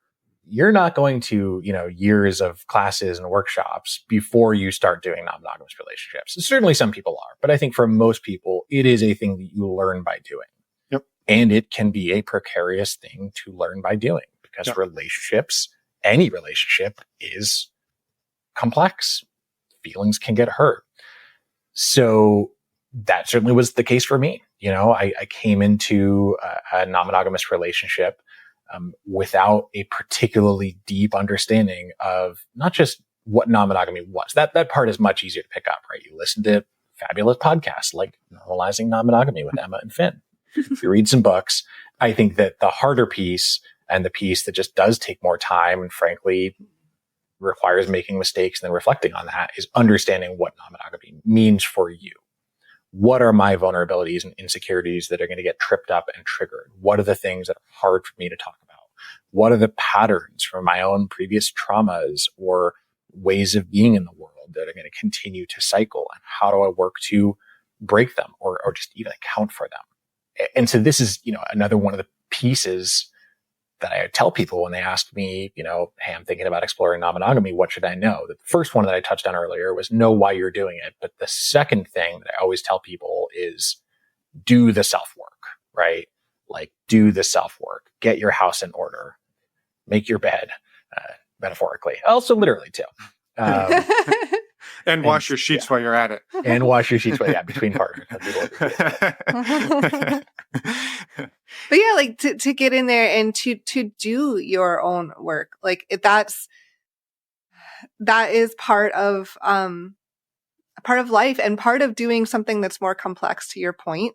you're not going to, years of classes and workshops before you start doing non-monogamous relationships. Certainly some people are, but I think for most people, it is a thing that you learn by doing. Yep. And it can be a precarious thing to learn by doing because relationships, any relationship, is complex. Feelings can get hurt. So that certainly was the case for me. I came into a non-monogamous relationship without a particularly deep understanding of not just what non-monogamy was. That part is much easier to pick up, right? You listen to fabulous podcasts like Normalizing Non-monogamy with Emma and Finn. You read some books. I think that the harder piece, and the piece that just does take more time and frankly requires making mistakes and then reflecting on that, is understanding what non-monogamy means for you. What are my vulnerabilities and insecurities that are going to get tripped up and triggered? What are the things that are hard for me to talk about? What are the patterns from my own previous traumas or ways of being in the world that are going to continue to cycle? And how do I work to break them or just even account for them? And so this is, another one of the pieces that I tell people when they ask me, hey, I'm thinking about exploring non-monogamy. What should I know? The first one that I touched on earlier was know why you're doing it. But the second thing that I always tell people is do the self-work, right? Like do the self-work, get your house in order, make your bed, metaphorically, also literally too. And wash your sheets while you're at it. And wash your sheets between partners. But yeah, like to get in there and to do your own work, like that is part of life and part of doing something that's more complex. To your point,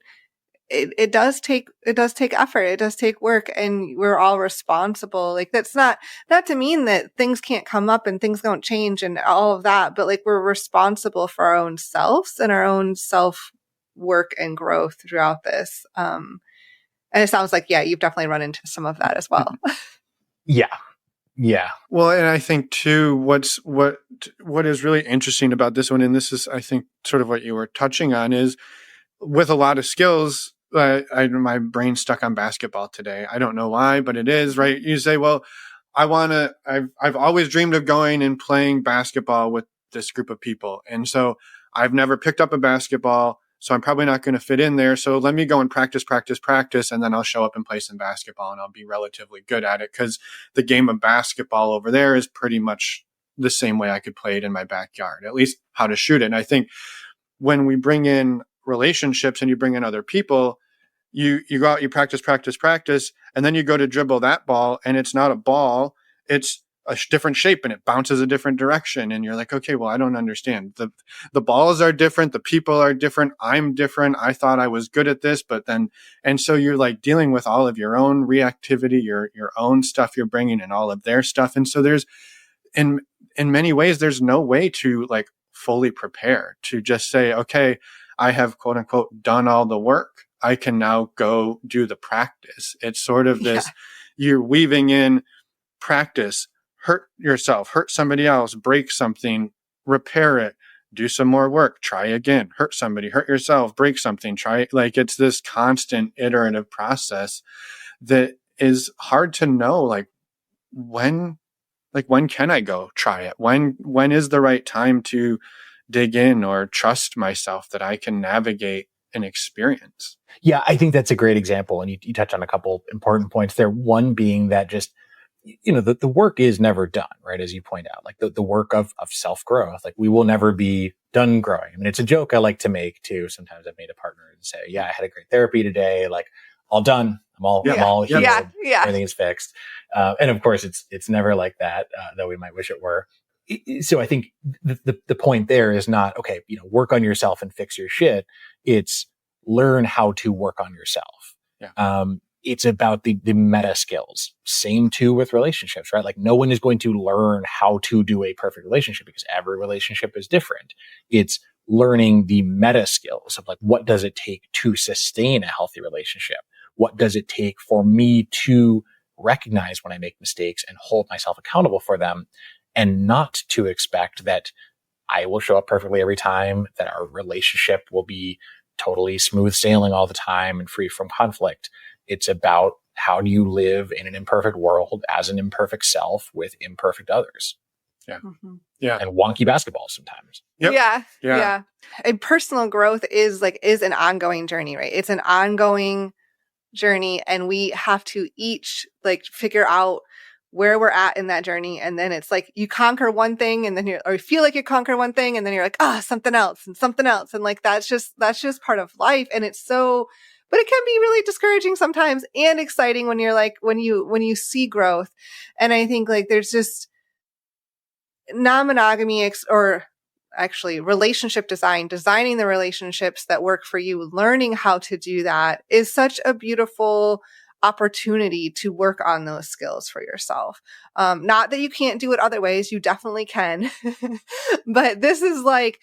it does take effort, it does take work, and we're all responsible. Like that's not to mean that things can't come up and things don't change and all of that, but like we're responsible for our own selves and our own self work and growth throughout this. And it sounds like, you've definitely run into some of that as well. Yeah. Well, and I think too, what is really interesting about this one, and this is, I think, sort of what you were touching on, is with a lot of skills, my brain's stuck on basketball today. I don't know why, but it is, right? You say, well, I've always dreamed of going and playing basketball with this group of people. And so I've never picked up a basketball, so I'm probably not going to fit in there. So let me go and practice, and then I'll show up and play some basketball and I'll be relatively good at it, because the game of basketball over there is pretty much the same way I could play it in my backyard, at least how to shoot it. And I think when we bring in relationships and you bring in other people, you go out, you practice, and then you go to dribble that ball, and it's not a ball, it's a different shape and it bounces a different direction. And you're like, okay, well, I don't understand. The balls are different. The people are different. I'm different. I thought I was good at this, but then, and so you're like dealing with all of your own reactivity, your own stuff you're bringing and all of their stuff. And so there's, in many ways, there's no way to like fully prepare to just say, okay, I have quote unquote done all the work. I can now go do the practice. It's sort of this, you're weaving in practice, hurt yourself, hurt somebody else, break something, repair it, do some more work, try again, hurt somebody, hurt yourself, break something, try. Like it's this constant iterative process that is hard to know, like when can I go try it? When is the right time to dig in or trust myself that I can navigate an experience? Yeah, I think that's a great example. And you touch on a couple important points there. One being that just, the work is never done, right? As you point out, like the work of self-growth, like we will never be done growing. I mean, it's a joke I like to make too. Sometimes I've made a partner and say, yeah, I had a great therapy today. Like all done. I'm all healed. Everything is fixed. And of course it's never like that, though we might wish it were. So I think the point there is not, okay, work on yourself and fix your shit. It's learn how to work on yourself. Yeah. It's about the meta skills. Same too with relationships, right? Like no one is going to learn how to do a perfect relationship because every relationship is different. It's learning the meta skills of like, what does it take to sustain a healthy relationship? What does it take for me to recognize when I make mistakes and hold myself accountable for them, and not to expect that I will show up perfectly every time, that our relationship will be totally smooth sailing all the time and free from conflict. It's about how do you live in an imperfect world as an imperfect self with imperfect others. Yeah. Mm-hmm. Yeah. And wonky basketballs sometimes. Yep. Yeah. And personal growth is an ongoing journey, right? It's an ongoing journey, and we have to each like figure out where we're at in that journey. And then it's like you conquer one thing and then you feel like you conquer one thing and then you're like, something else. And like, that's just part of life. And it's so, but it can be really discouraging sometimes and exciting when you're like, when you see growth. And I think like there's just non-monogamy or actually relationship designing the relationships that work for you, learning how to do that is such a beautiful opportunity to work on those skills for yourself. Not that you can't do it other ways, you definitely can, but this is like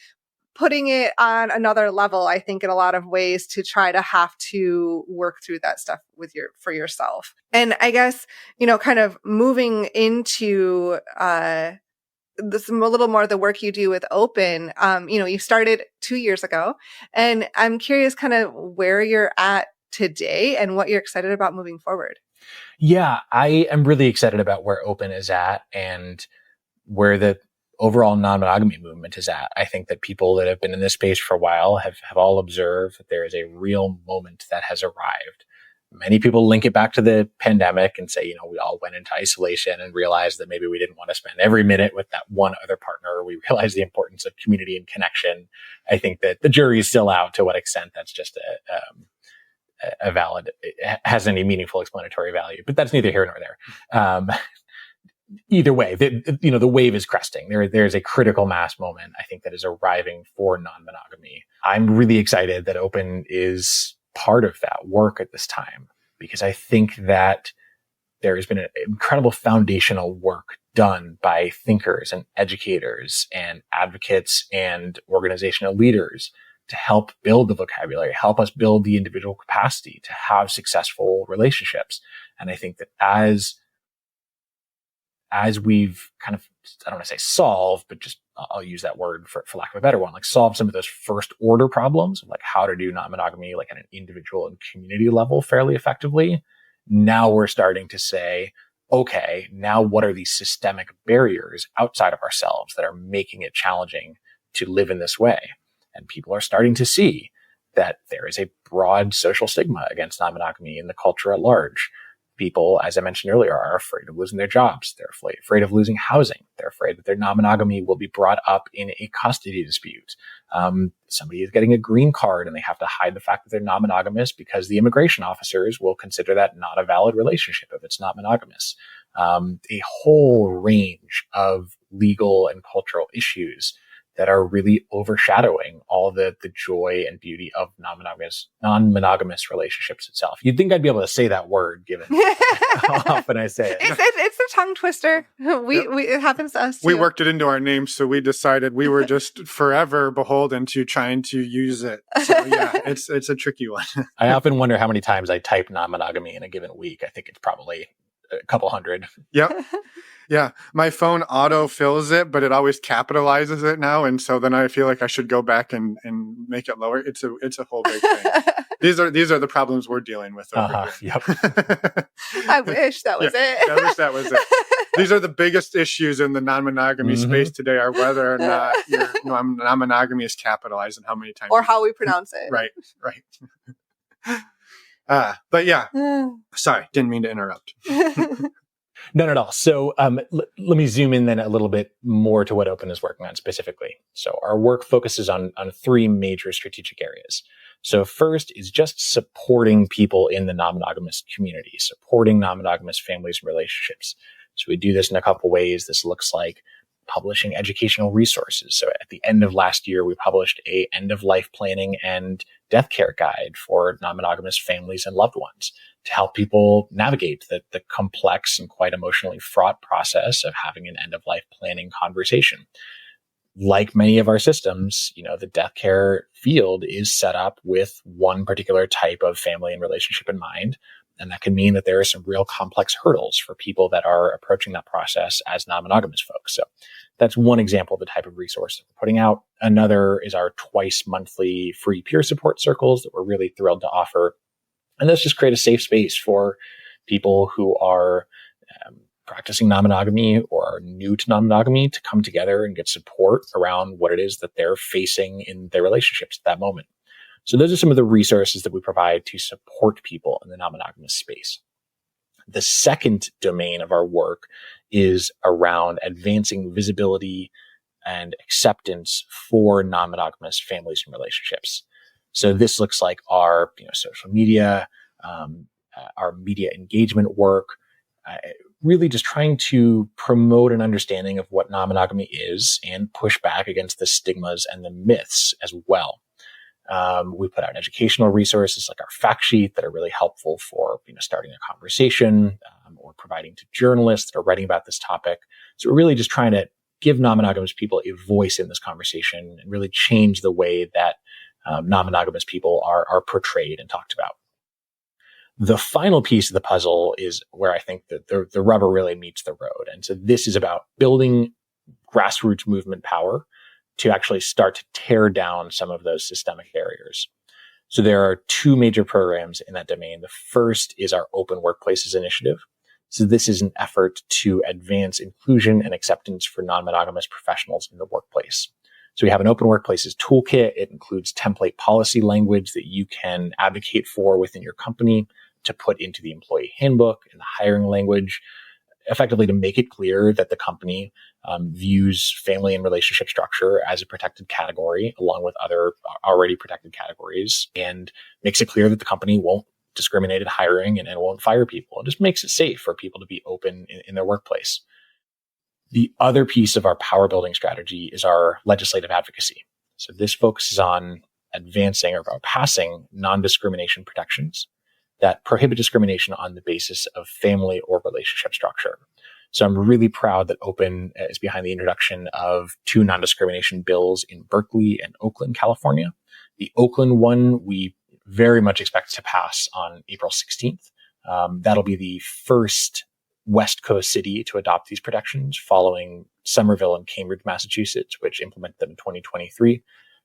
putting it on another level, I think, in a lot of ways to try to have to work through that stuff for yourself. And I guess, kind of moving into, this a little more the work you do with Open, you started 2 years ago, and I'm curious kind of where you're at today and what you're excited about moving forward. Yeah, I am really excited about where Open is at and where the overall non-monogamy movement is at. I think that people that have been in this space for a while have all observed that there is a real moment that has arrived. Many people link it back to the pandemic and say, we all went into isolation and realized that maybe we didn't want to spend every minute with that one other partner. We realized the importance of community and connection. I think that the jury is still out to what extent that's just a valid, has any meaningful explanatory value, but that's neither here nor there. Either way, the wave is cresting. There's a critical mass moment, I think, that is arriving for non-monogamy. I'm really excited that Open is part of that work at this time, because I think that there has been an incredible foundational work done by thinkers and educators and advocates and organizational leaders to help build the vocabulary, help us build the individual capacity to have successful relationships. And I think that as we've kind of, I don't want to say solve, but just I'll use that word for lack of a better one, like solve some of those first order problems, like how to do non-monogamy, like at an individual and community level fairly effectively. Now we're starting to say, okay, now what are these systemic barriers outside of ourselves that are making it challenging to live in this way? And people are starting to see that there is a broad social stigma against non-monogamy in the culture at large. People, as I mentioned earlier, are afraid of losing their jobs. They're afraid of losing housing. They're afraid that their non-monogamy will be brought up in a custody dispute. Somebody is getting a green card and they have to hide the fact that they're non-monogamous because the immigration officers will consider that not a valid relationship if it's not monogamous. A whole range of legal and cultural issues that are really overshadowing all the joy and beauty of non-monogamous relationships itself. You'd think I'd be able to say that word given how often I say it. It's a tongue twister. It happens to us too. We worked it into our name, so we decided we were just forever beholden to trying to use it. So yeah, it's a tricky one. I often wonder how many times I type non-monogamy in a given week. I think it's probably a couple hundred. Yep. Yeah, my phone auto fills it, but it always capitalizes it now, and so then I feel like I should go back and make it lower. It's a whole big thing. These are the problems we're dealing with over here. Yep. I wish that was it. I wish that was it. These are the biggest issues in the non-monogamy space today: are whether or not your non-monogamy is capitalized and how many times, or how we pronounce it. Right. But yeah, sorry, didn't mean to interrupt. None at all. So let me zoom in then a little bit more to what Open is working on specifically. So our work focuses on three major strategic areas. So first is just supporting people in the non-monogamous community, supporting non-monogamous families and relationships. So we do this in a couple ways. This looks like publishing educational resources. So at the end of last year, we published a end-of-life planning and death care guide for non-monogamous families and loved ones to help people navigate the complex and quite emotionally fraught process of having an end-of-life planning conversation. Like many of our systems, the death care field is set up with one particular type of family and relationship in mind. And that can mean that there are some real complex hurdles for people that are approaching that process as non-monogamous folks. So that's one example of the type of resource that we're putting out. Another is our twice monthly free peer support circles that we're really thrilled to offer. And those just create a safe space for people who are practicing non-monogamy or are new to non-monogamy to come together and get support around what it is that they're facing in their relationships at that moment. So those are some of the resources that we provide to support people in the non-monogamous space. The second domain of our work is around advancing visibility and acceptance for non-monogamous families and relationships. So this looks like our social media, our media engagement work, really just trying to promote an understanding of what non-monogamy is and push back against the stigmas and the myths as well. We put out educational resources like our fact sheet that are really helpful for starting a conversation or providing to journalists that are writing about this topic. So we're really just trying to give non-monogamous people a voice in this conversation and really change the way that non-monogamous people are portrayed and talked about. The final piece of the puzzle is where I think that the rubber really meets the road. And so this is about building grassroots movement power to actually start to tear down some of those systemic barriers. So there are two major programs in that domain. The first is our Open Workplaces initiative. So this is an effort to advance inclusion and acceptance for non-monogamous professionals in the workplace. So we have an Open Workplaces toolkit. It includes template policy language that you can advocate for within your company to put into the employee handbook and the hiring language, effectively to make it clear that the company views family and relationship structure as a protected category along with other already protected categories, and makes it clear that the company won't discriminate at hiring and won't fire people. It just makes it safe for people to be open in their workplace. The other piece of our power building strategy is our legislative advocacy. So this focuses on advancing or passing non-discrimination protections that prohibit discrimination on the basis of family or relationship structure. So I'm really proud that Open is behind the introduction of two non-discrimination bills in Berkeley and Oakland, California. The Oakland one, we very much expect to pass on April 16th. That'll be the first West Coast city to adopt these protections following Somerville and Cambridge, Massachusetts, which implemented them in 2023.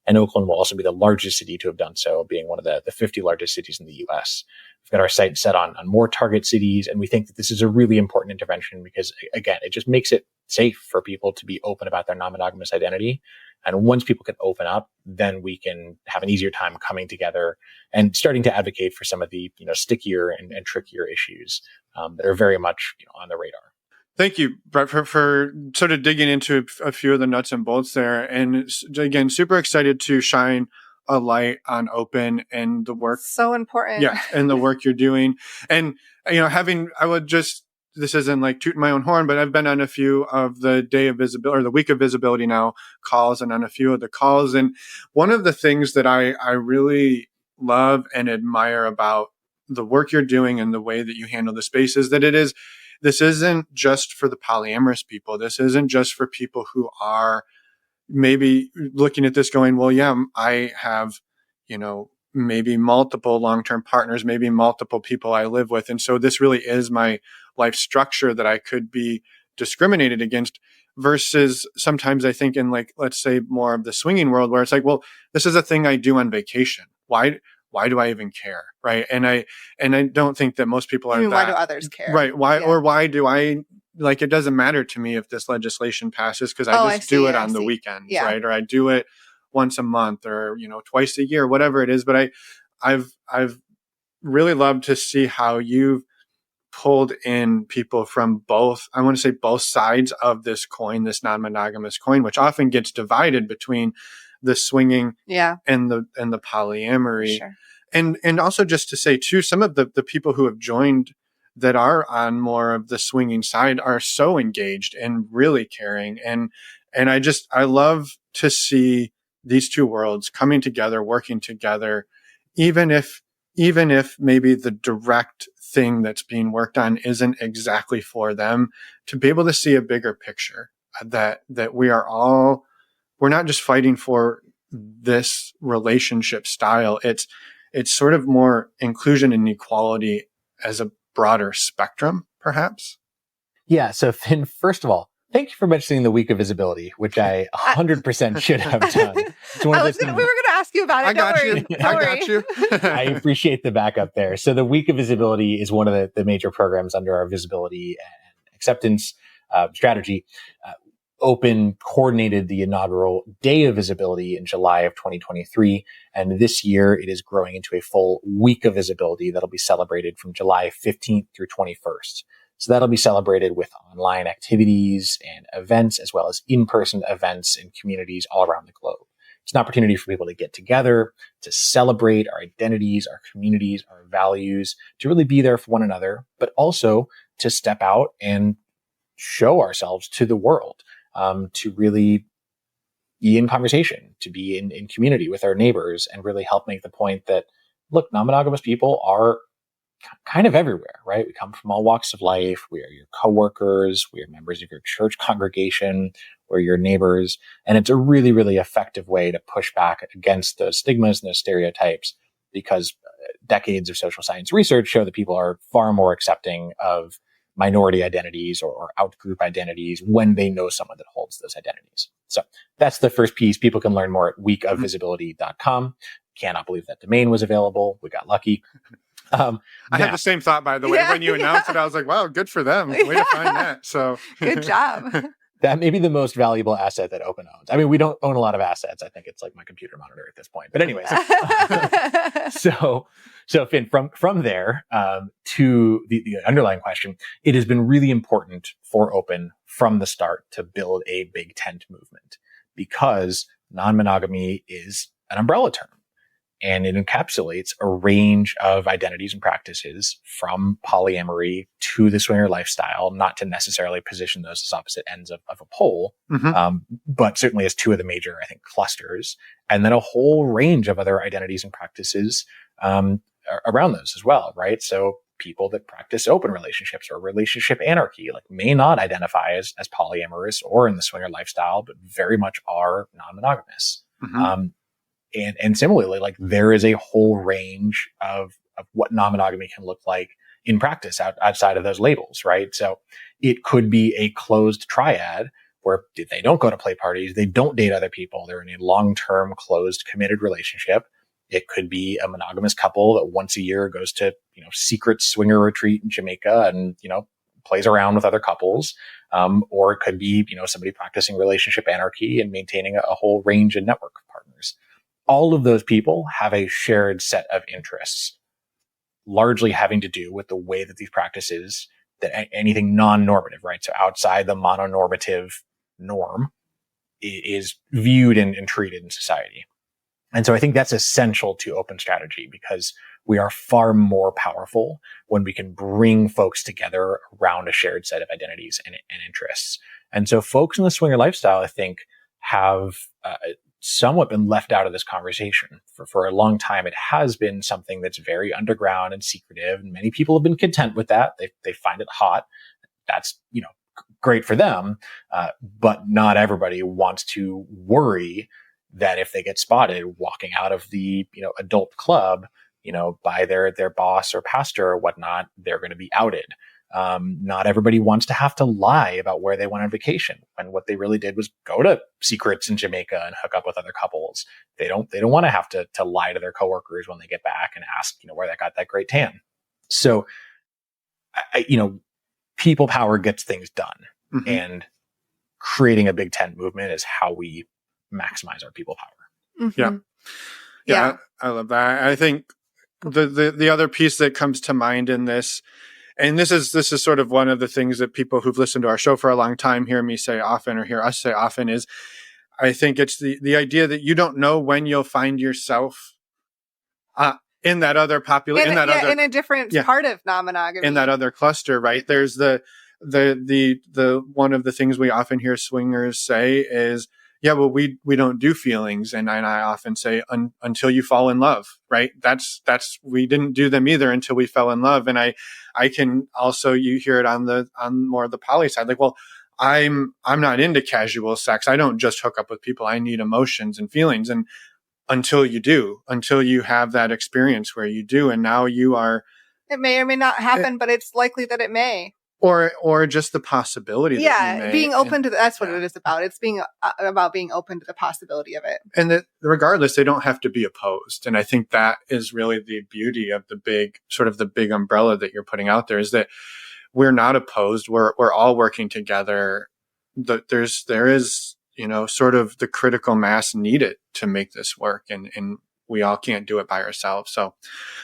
And Oakland will also be the largest city to have done so, being one of the 50 largest cities in the US. We've got our sights set on more target cities. And we think that this is a really important intervention because, again, it just makes it safe for people to be open about their non-monogamous identity. And once people can open up, then we can have an easier time coming together and starting to advocate for some of the stickier and trickier issues that are very much on the radar. Thank you, Brett, for sort of digging into a few of the nuts and bolts there. And again, super excited to shine a light on Open and the work. So important. Yeah, and the work you're doing. And, this isn't like tooting my own horn, but I've been on a few of the day of visibility or the week of visibility now calls and on a few of the calls. And one of the things that I really love and admire about the work you're doing and the way that you handle the space is that this isn't just for the polyamorous people. This isn't just for people who are maybe looking at this going, well, yeah, I have, maybe multiple long-term partners, maybe multiple people I live with. And so this really is my life structure that I could be discriminated against versus sometimes I think in let's say more of the swinging world where it's like, well, this is a thing I do on vacation. Why do I even care? Right. And I don't think that most people are why do others care? Right. Why do I it doesn't matter to me if this legislation passes because I do it on the weekends, right? Or I do it once a month or, twice a year, whatever it is. But I've really loved to see how you've pulled in people from both sides of this coin, this non-monogamous coin, which often gets divided between the swinging and the polyamory. Sure. And also just to say too, some of the people who have joined that are on more of the swinging side are so engaged and really caring. And I love to see these two worlds coming together, working together, even if maybe the direct thing that's being worked on isn't exactly for them, to be able to see a bigger picture that we're not just fighting for this relationship style. It's sort of more inclusion and equality as a broader spectrum, perhaps. Yeah. So Finn, first of all, thank you for mentioning the week of visibility, which I 100% should have done. We were going to ask you about it. I got you. I appreciate the backup there. So the week of visibility is one of the major programs under our visibility and acceptance strategy. Open coordinated the inaugural Day of Visibility in July of 2023. And this year it is growing into a full week of visibility that'll be celebrated from July 15th through 21st. So that'll be celebrated with online activities and events, as well as in-person events in communities all around the globe. It's an opportunity for people to get together, to celebrate our identities, our communities, our values, to really be there for one another, but also to step out and show ourselves to the world, to really be in conversation, to be in community with our neighbors and really help make the point that, look, non-monogamous people are kind of everywhere, right? We come from all walks of life. We are your coworkers. We are members of your church congregation. We're your neighbors. And it's a really, really effective way to push back against those stigmas and those stereotypes because decades of social science research show that people are far more accepting of minority identities or out-group identities when they know someone that holds those identities. So that's the first piece. People can learn more at weekofvisibility.com. Cannot believe that domain was available. We got lucky. I had the same thought, by the way, when you announced it. I was like, wow, good for them. Way to find that. So good job. That may be the most valuable asset that Open owns. I mean, we don't own a lot of assets. I think it's like my computer monitor at this point. But anyways, so Finn, from there to the underlying question, it has been really important for Open from the start to build a big tent movement because non-monogamy is an umbrella term. And it encapsulates a range of identities and practices from polyamory to the swinger lifestyle, not to necessarily position those as opposite ends of a pole, but certainly as two of the major, I think, clusters. And then a whole range of other identities and practices around those as well, right? So people that practice open relationships or relationship anarchy, may not identify as polyamorous or in the swinger lifestyle, but very much are non-monogamous. And similarly, there is a whole range of what non-monogamy can look like in practice outside of those labels, right? So it could be a closed triad where they don't go to play parties, they don't date other people, they're in a long-term, closed, committed relationship. It could be a monogamous couple that once a year goes to, secret swinger retreat in Jamaica and, plays around with other couples. Or it could be, somebody practicing relationship anarchy and maintaining a whole range and network of partners. All of those people have a shared set of interests, largely having to do with the way that these practices, that anything non-normative, right? So outside the mononormative norm is viewed and treated in society. And so I think that's essential to open strategy, because we are far more powerful when we can bring folks together around a shared set of identities and interests. And so folks in the swinger lifestyle, I think, have somewhat been left out of this conversation. For a long time, it has been something that's very underground and secretive, and many people have been content with that. They find it hot. That's, great for them. But not everybody wants to worry that if they get spotted walking out of the, adult club, by their boss or pastor or whatnot, they're going to be outed. Not everybody wants to have to lie about where they went on vacation when what they really did was go to secrets in Jamaica and hook up with other couples. They don't want to have to lie to their coworkers when they get back and ask, where they got that great tan. So, people power gets things done, and creating a big tent movement is how we maximize our people power. Yeah. I love that. I think the other piece that comes to mind in this, and this is sort of one of the things that people who've listened to our show for a long time hear me say often, or hear us say often, is I think it's the idea that you don't know when you'll find yourself in that other population, in a different part of non-monogamy, in that other cluster, right? There's the one of the things we often hear swingers say is, yeah, well, we don't do feelings. And I often say, until you fall in love, right? That's, we didn't do them either until we fell in love. And I can also, you hear it on more of the poly side, like, well, I'm not into casual sex. I don't just hook up with people. I need emotions and feelings. And until you have that experience where you do, and now you are, it may or may not happen, but it's likely that it may. Or just the possibility that you may. Being open to that's what it is about. It's being about being open to the possibility of it. And that regardless, they don't have to be opposed. And I think that is really the beauty of the big umbrella that you're putting out there, is that we're not opposed. We're all working together. There is, sort of the critical mass needed to make this work. And we all can't do it by ourselves. So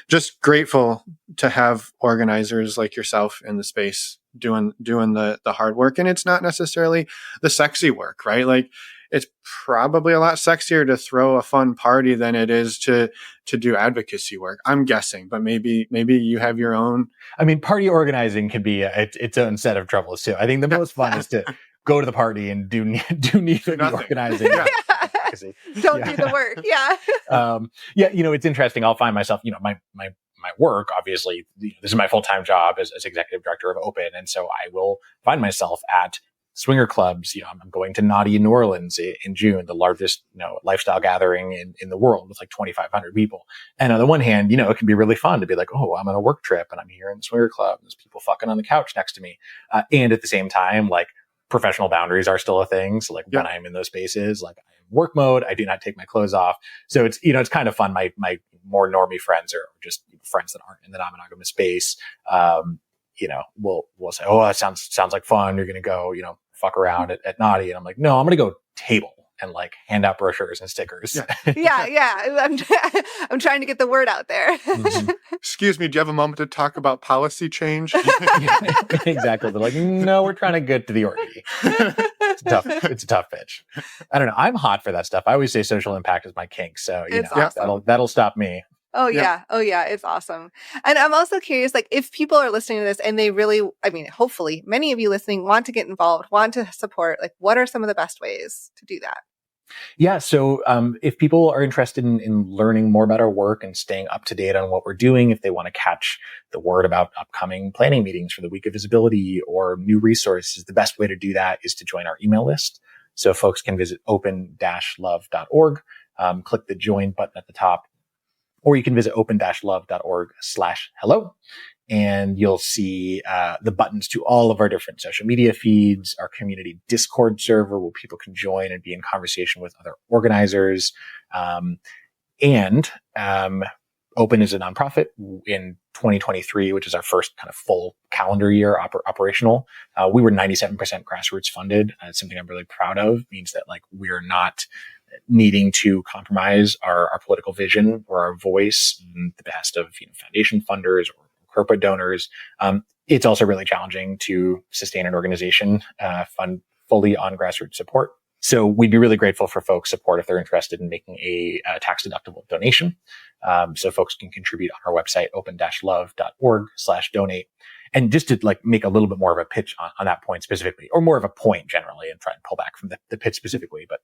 just grateful to have organizers like yourself in the space doing the hard work. And it's not necessarily the sexy work, right? Like, it's probably a lot sexier to throw a fun party than it is to do advocacy work, I'm guessing, but maybe you have your own. I mean, party organizing can be its own set of troubles too. I think the most fun is to go to the party and do neither the organizing. Don't do the work. It's interesting. I'll find myself, my work, obviously, this is my full-time job as executive director of Open. And so I will find myself at swinger clubs. I'm going to Naughty in New Orleans in June, the largest, lifestyle gathering in the world with like 2,500 people. And on the one hand, it can be really fun to be like, oh, I'm on a work trip and I'm here in the swinger club. And there's people fucking on the couch next to me. And at the same time, like, professional boundaries are still a thing. So like when I'm in those spaces, like, I'm in work mode, I do not take my clothes off. So it's, it's kind of fun. My more normie friends, or just friends that aren't in the non-monogamous space, we'll say, oh, that sounds like fun. You're going to go, fuck around at Naughty. And I'm like, no, I'm going to go table and like hand out brochures and stickers. I'm trying to get the word out there. Excuse me, do you have a moment to talk about policy change? Exactly. They're like, no, we're trying to get to the orgy. It's a tough pitch. I don't know. I'm hot for that stuff. I always say social impact is my kink. So, awesome. that'll stop me. Oh yeah. It's awesome. And I'm also curious, like, if people are listening to this and they really, hopefully many of you listening want to get involved, want to support, like, what are some of the best ways to do that? Yeah. So, if people are interested in learning more about our work and staying up to date on what we're doing, if they want to catch the word about upcoming planning meetings for the Week of Visibility or new resources, the best way to do that is to join our email list. So folks can visit open-love.org, click the join button at the top, or you can visit open-love.org/hello. And you'll see the buttons to all of our different social media feeds, our community Discord server where people can join and be in conversation with other organizers. And Open is a nonprofit. In 2023, which is our first kind of full calendar year operational, we were 97% grassroots funded. It's something I'm really proud of. It means that like we're not needing to compromise our political vision or our voice in the behest of foundation funders or corporate donors. It's also really challenging to sustain an organization fund fully on grassroots support. So we'd be really grateful for folks' support if they're interested in making a tax-deductible donation. So folks can contribute on our website, open-love.org/donate. And just to like make a little bit more of a pitch on that point specifically, or more of a point generally, and try and pull back from the pitch specifically, but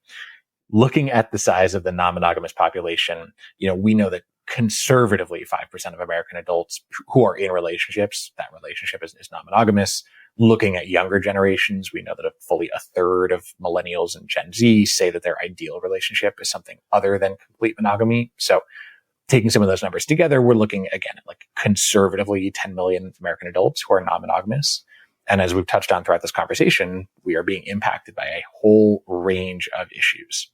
looking at the size of the non-monogamous population, we know that conservatively 5% of American adults who are in relationships, that relationship is non-monogamous. Looking at younger generations, we know that fully a third of millennials and Gen Z say that their ideal relationship is something other than complete monogamy. So taking some of those numbers together, we're looking again at like conservatively 10 million American adults who are non-monogamous. And as we've touched on throughout this conversation, we are being impacted by a whole range of issues.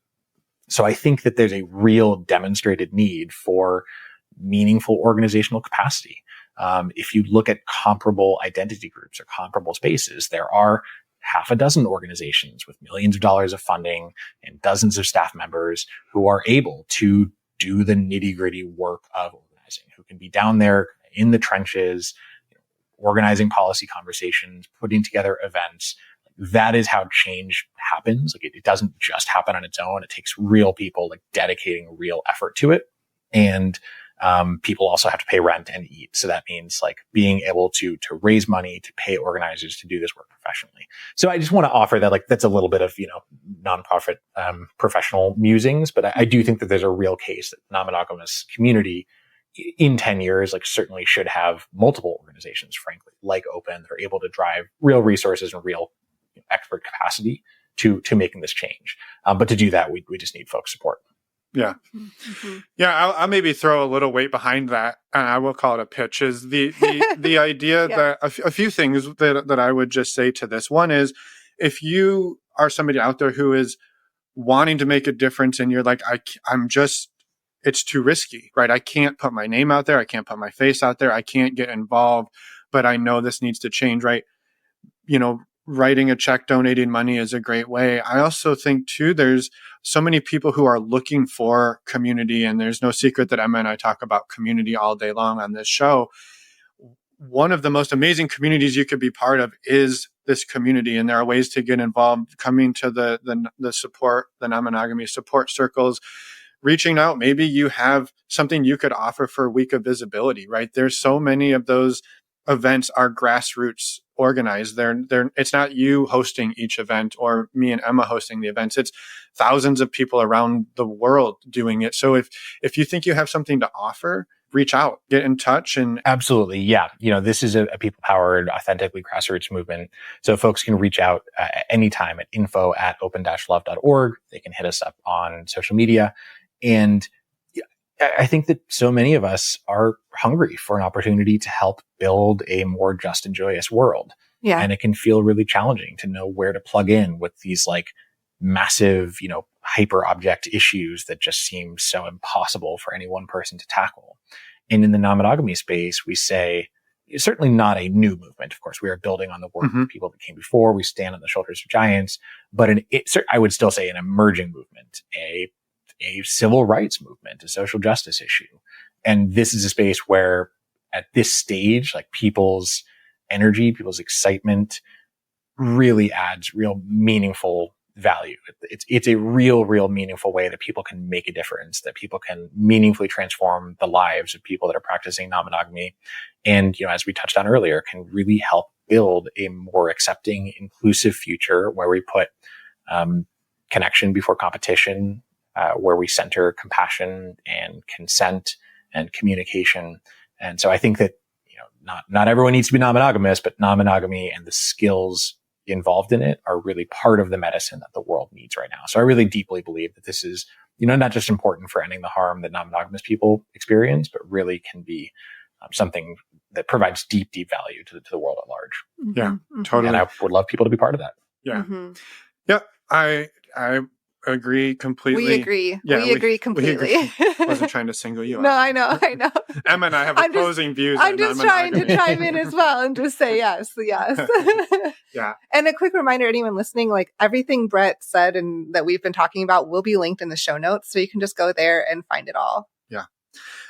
So I think that there's a real demonstrated need for meaningful organizational capacity. If you look at comparable identity groups or comparable spaces, there are half a dozen organizations with millions of dollars of funding and dozens of staff members who are able to do the nitty-gritty work of organizing, who can be down there in the trenches, organizing policy conversations, putting together events. That is how change happens. Like it doesn't just happen on its own. It takes real people like dedicating real effort to it. And people also have to pay rent and eat. So that means like being able to raise money, to pay organizers to do this work professionally. So I just want to offer that, like, that's a little bit of, nonprofit, professional musings, but I do think that there's a real case that non-monogamous community in 10 years, like certainly should have multiple organizations, frankly, like Open, that are able to drive real resources and real expert capacity to making this change. But to do that, we just need folks' support. Yeah. Mm-hmm. Yeah. I'll maybe throw a little weight behind that, and I will call it a pitch, is the idea that a few things that I would just say to this. One is, if you are somebody out there who is wanting to make a difference and you're like, it's too risky, right? I can't put my name out there. I can't put my face out there. I can't get involved, but I know this needs to change, right? Writing a check, donating money is a great way. I also think too, there's so many people who are looking for community, and there's no secret that Emma and I talk about community all day long on this show. One of the most amazing communities you could be part of is this community. And there are ways to get involved, coming to the support, the non-monogamy support circles, reaching out. Maybe you have something you could offer for a week of visibility, right? There's so many of those events are grassroots organized. It's not you hosting each event or me and Emma hosting the events. It's thousands of people around the world doing it. So if you think you have something to offer, reach out, get in touch. And absolutely. Yeah. This is a people-powered, authentically grassroots movement. So folks can reach out anytime at info@open-love.org. They can hit us up on social media. And I think that so many of us are hungry for an opportunity to help build a more just and joyous world. Yeah. And it can feel really challenging to know where to plug in with these like massive, hyper object issues that just seem so impossible for any one person to tackle. And in the non-monogamy space, we say, it's certainly not a new movement. Of course, we are building on the work of people that came before. We stand on the shoulders of giants, but I would still say an emerging movement, a civil rights movement, a social justice issue. And this is a space where at this stage, like people's energy, people's excitement really adds real meaningful value. It's a real meaningful way that people can make a difference, that people can meaningfully transform the lives of people that are practicing non-monogamy. And, as we touched on earlier, can really help build a more accepting, inclusive future where we put connection before competition, where we center compassion and consent and communication. And so I think that, not everyone needs to be non-monogamous, but non-monogamy and the skills involved in it are really part of the medicine that the world needs right now. So I really deeply believe that this is, not just important for ending the harm that non-monogamous people experience, but really can be something that provides deep, deep value to the world at large. Yeah, totally. And I would love people to be part of that. Yeah. Yep. I agree completely. We agree. Yeah, we agree completely. Wasn't trying to single you out. No, I know. Emma and I have opposing views. I'm just trying to chime in as well and just say yes. Yeah. And a quick reminder, anyone listening, like everything Brett said and that we've been talking about will be linked in the show notes. So you can just go there and find it all. Yeah.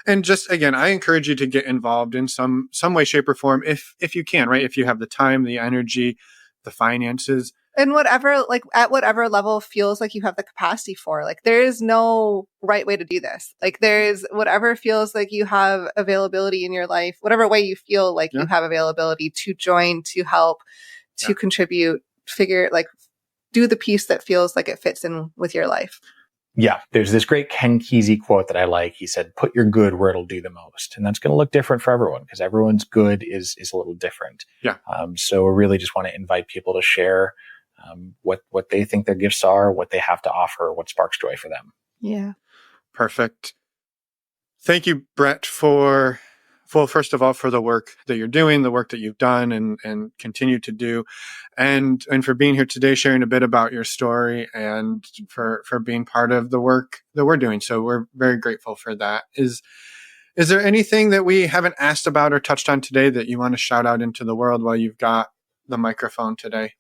And just, again, I encourage you to get involved in some way, shape, or form if you can, right? If you have the time, the energy, the finances. And whatever, like at whatever level feels like you have the capacity for, like there is no right way to do this. Like there's whatever feels like you have availability in your life, whatever way you feel like you have availability to join, to help, to contribute, do the piece that feels like it fits in with your life. Yeah, there's this great Ken Kesey quote that I like. He said, put your good where it'll do the most. And that's going to look different for everyone because everyone's good is a little different. Yeah. So we really just want to invite people to share what they think their gifts are, what they have to offer, what sparks joy for them. Yeah. Perfect. Thank you, Brett, first of all, for the work that you're doing, the work that you've done and continue to do, and for being here today, sharing a bit about your story and for being part of the work that we're doing. So we're very grateful for that. Is there anything that we haven't asked about or touched on today that you want to shout out into the world while you've got the microphone today?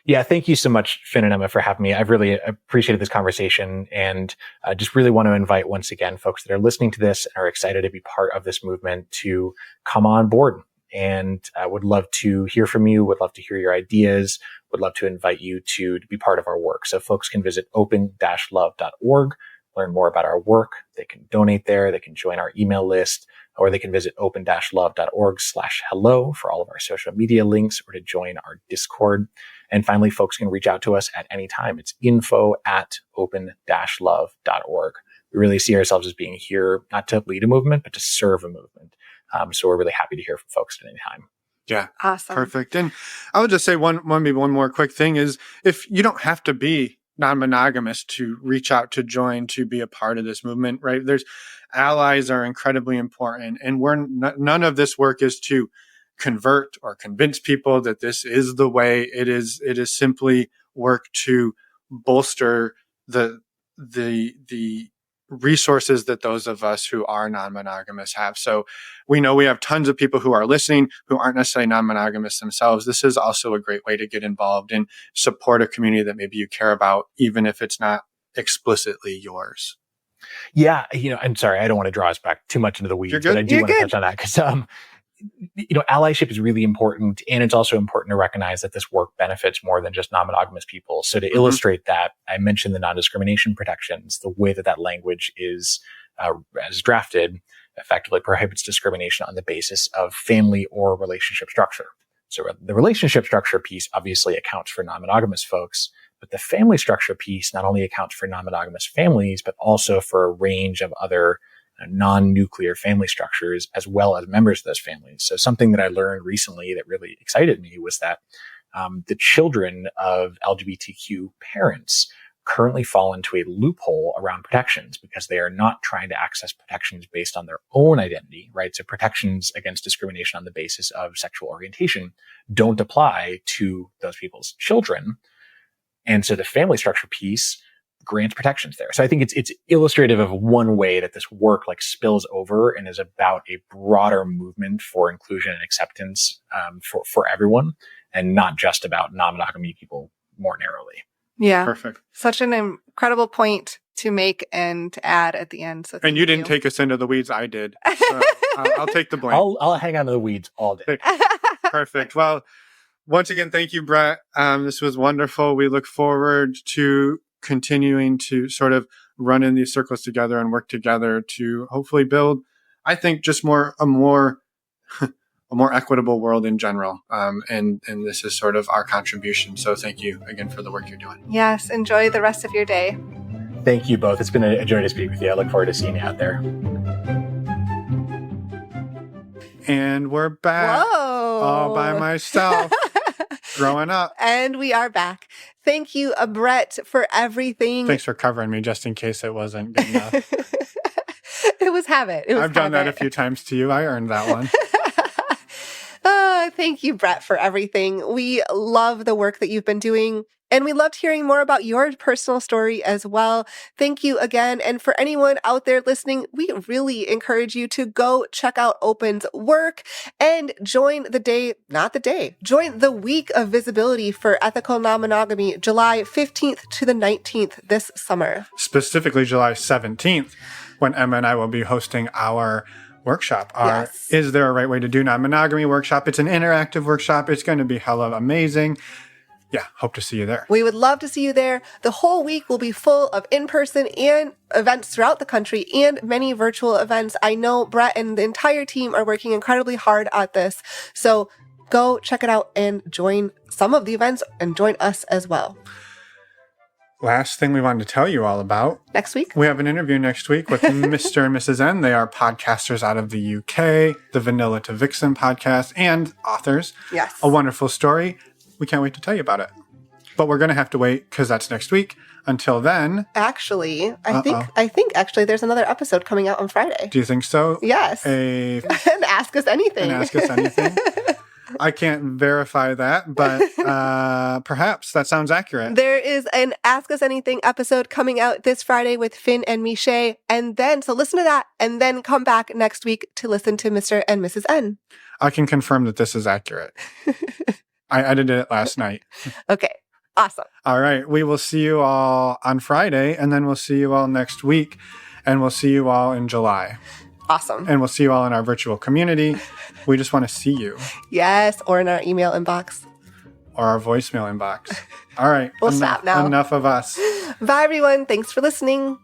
Yeah, thank you so much, Finn and Emma, for having me. I've really appreciated this conversation and just really want to invite once again folks that are listening to this and are excited to be part of this movement to come on board. And I would love to hear from you, would love to hear your ideas, would love to invite you to be part of our work. So folks can visit open-love.org, learn more about our work. They can donate there, they can join our email list, or they can visit open-love.org/hello for all of our social media links or to join our Discord. And finally, folks can reach out to us at any time. It's info@open-love.org. We really see ourselves as being here, not to lead a movement, but to serve a movement. So we're really happy to hear from folks at any time. Yeah. Awesome. Perfect. And I would just say maybe one more quick thing is if you don't have to be non-monogamous to reach out, to join, to be a part of this movement, right? Allies are incredibly important. And none of this work is to convert or convince people that this is the way. It is simply work to bolster the resources that those of us who are non-monogamous have. So we know we have tons of people who are listening who aren't necessarily non-monogamous themselves. This is also a great way to get involved and support a community that maybe you care about, even if it's not explicitly yours. Yeah, I'm sorry, I don't want to draw us back too much into the weeds, but I do want to touch on that because allyship is really important. And it's also important to recognize that this work benefits more than just non-monogamous people. So to illustrate that, I mentioned the non-discrimination protections. The way that language is as drafted effectively prohibits discrimination on the basis of family or relationship structure. So the relationship structure piece obviously accounts for non-monogamous folks, but the family structure piece not only accounts for non-monogamous families, but also for a range of other non-nuclear family structures, as well as members of those families. So something that I learned recently that really excited me was that the children of LGBTQ parents currently fall into a loophole around protections because they are not trying to access protections based on their own identity, right? So protections against discrimination on the basis of sexual orientation don't apply to those people's children. And so the family structure piece grants protections there. So I think it's illustrative of one way that this work spills over and is about a broader movement for inclusion and acceptance for everyone, and not just about non-monogamy people more narrowly. Yeah. Perfect. Such an incredible point to make and to add at the end. So and you didn't take us into the weeds. I did. So I'll take the blame. I'll hang on to the weeds all day. Perfect. Well, once again, thank you, Brett. This was wonderful. We look forward to continuing to sort of run in these circles together and work together to hopefully build, I think, just a more equitable world in general. And this is sort of our contribution. So thank you again for the work you're doing. Yes. Enjoy the rest of your day. Thank you both. It's been a joy to speak with you. I look forward to seeing you out there. And we're back. Whoa. All by myself. Growing up. And we are back. Thank you, Brett, for everything. Thanks for covering me just in case it wasn't good enough. It was habit. I've done that a few times to you. I earned that one. Thank you, Brett, for everything. We love the work that you've been doing. And we loved hearing more about your personal story as well. Thank you again. And for anyone out there listening, we really encourage you to go check out Open's work and join join the week of visibility for ethical non-monogamy, July 15th to the 19th this summer. Specifically July 17th, when Emma and I will be hosting our workshop. Yes. Is There a Right Way to Do Non-monogamy workshop? It's an interactive workshop. It's going to be hella amazing. Yeah, hope to see you there. We would love to see you there. The whole week will be full of in-person and events throughout the country and many virtual events. I know Brett and the entire team are working incredibly hard at this. So go check it out and join some of the events and join us as well. Last thing we wanted to tell you all about. Next week? We have an interview next week with Mr. and Mrs. N. They are podcasters out of the UK, the Vanilla to Vixen podcast, and authors. Yes. A wonderful story. We can't wait to tell you about it. But we're going to have to wait because that's next week. Until then. Actually, I think there's another episode coming out on Friday. Do you think so? Yes. And ask us anything. I can't verify that, but perhaps that sounds accurate. There is an Ask Us Anything episode coming out this Friday with Finn and Miche. And then, so listen to that and then come back next week to listen to Mr. and Mrs. N. I can confirm that this is accurate. I edited it last night. Okay. Awesome. All right. We will see you all on Friday, and then we'll see you all next week, and we'll see you all in July. Awesome. And we'll see you all in our virtual community. We just want to see you. Yes, or in our email inbox. Or our voicemail inbox. All right. We'll stop now. Enough of us. Bye, everyone. Thanks for listening.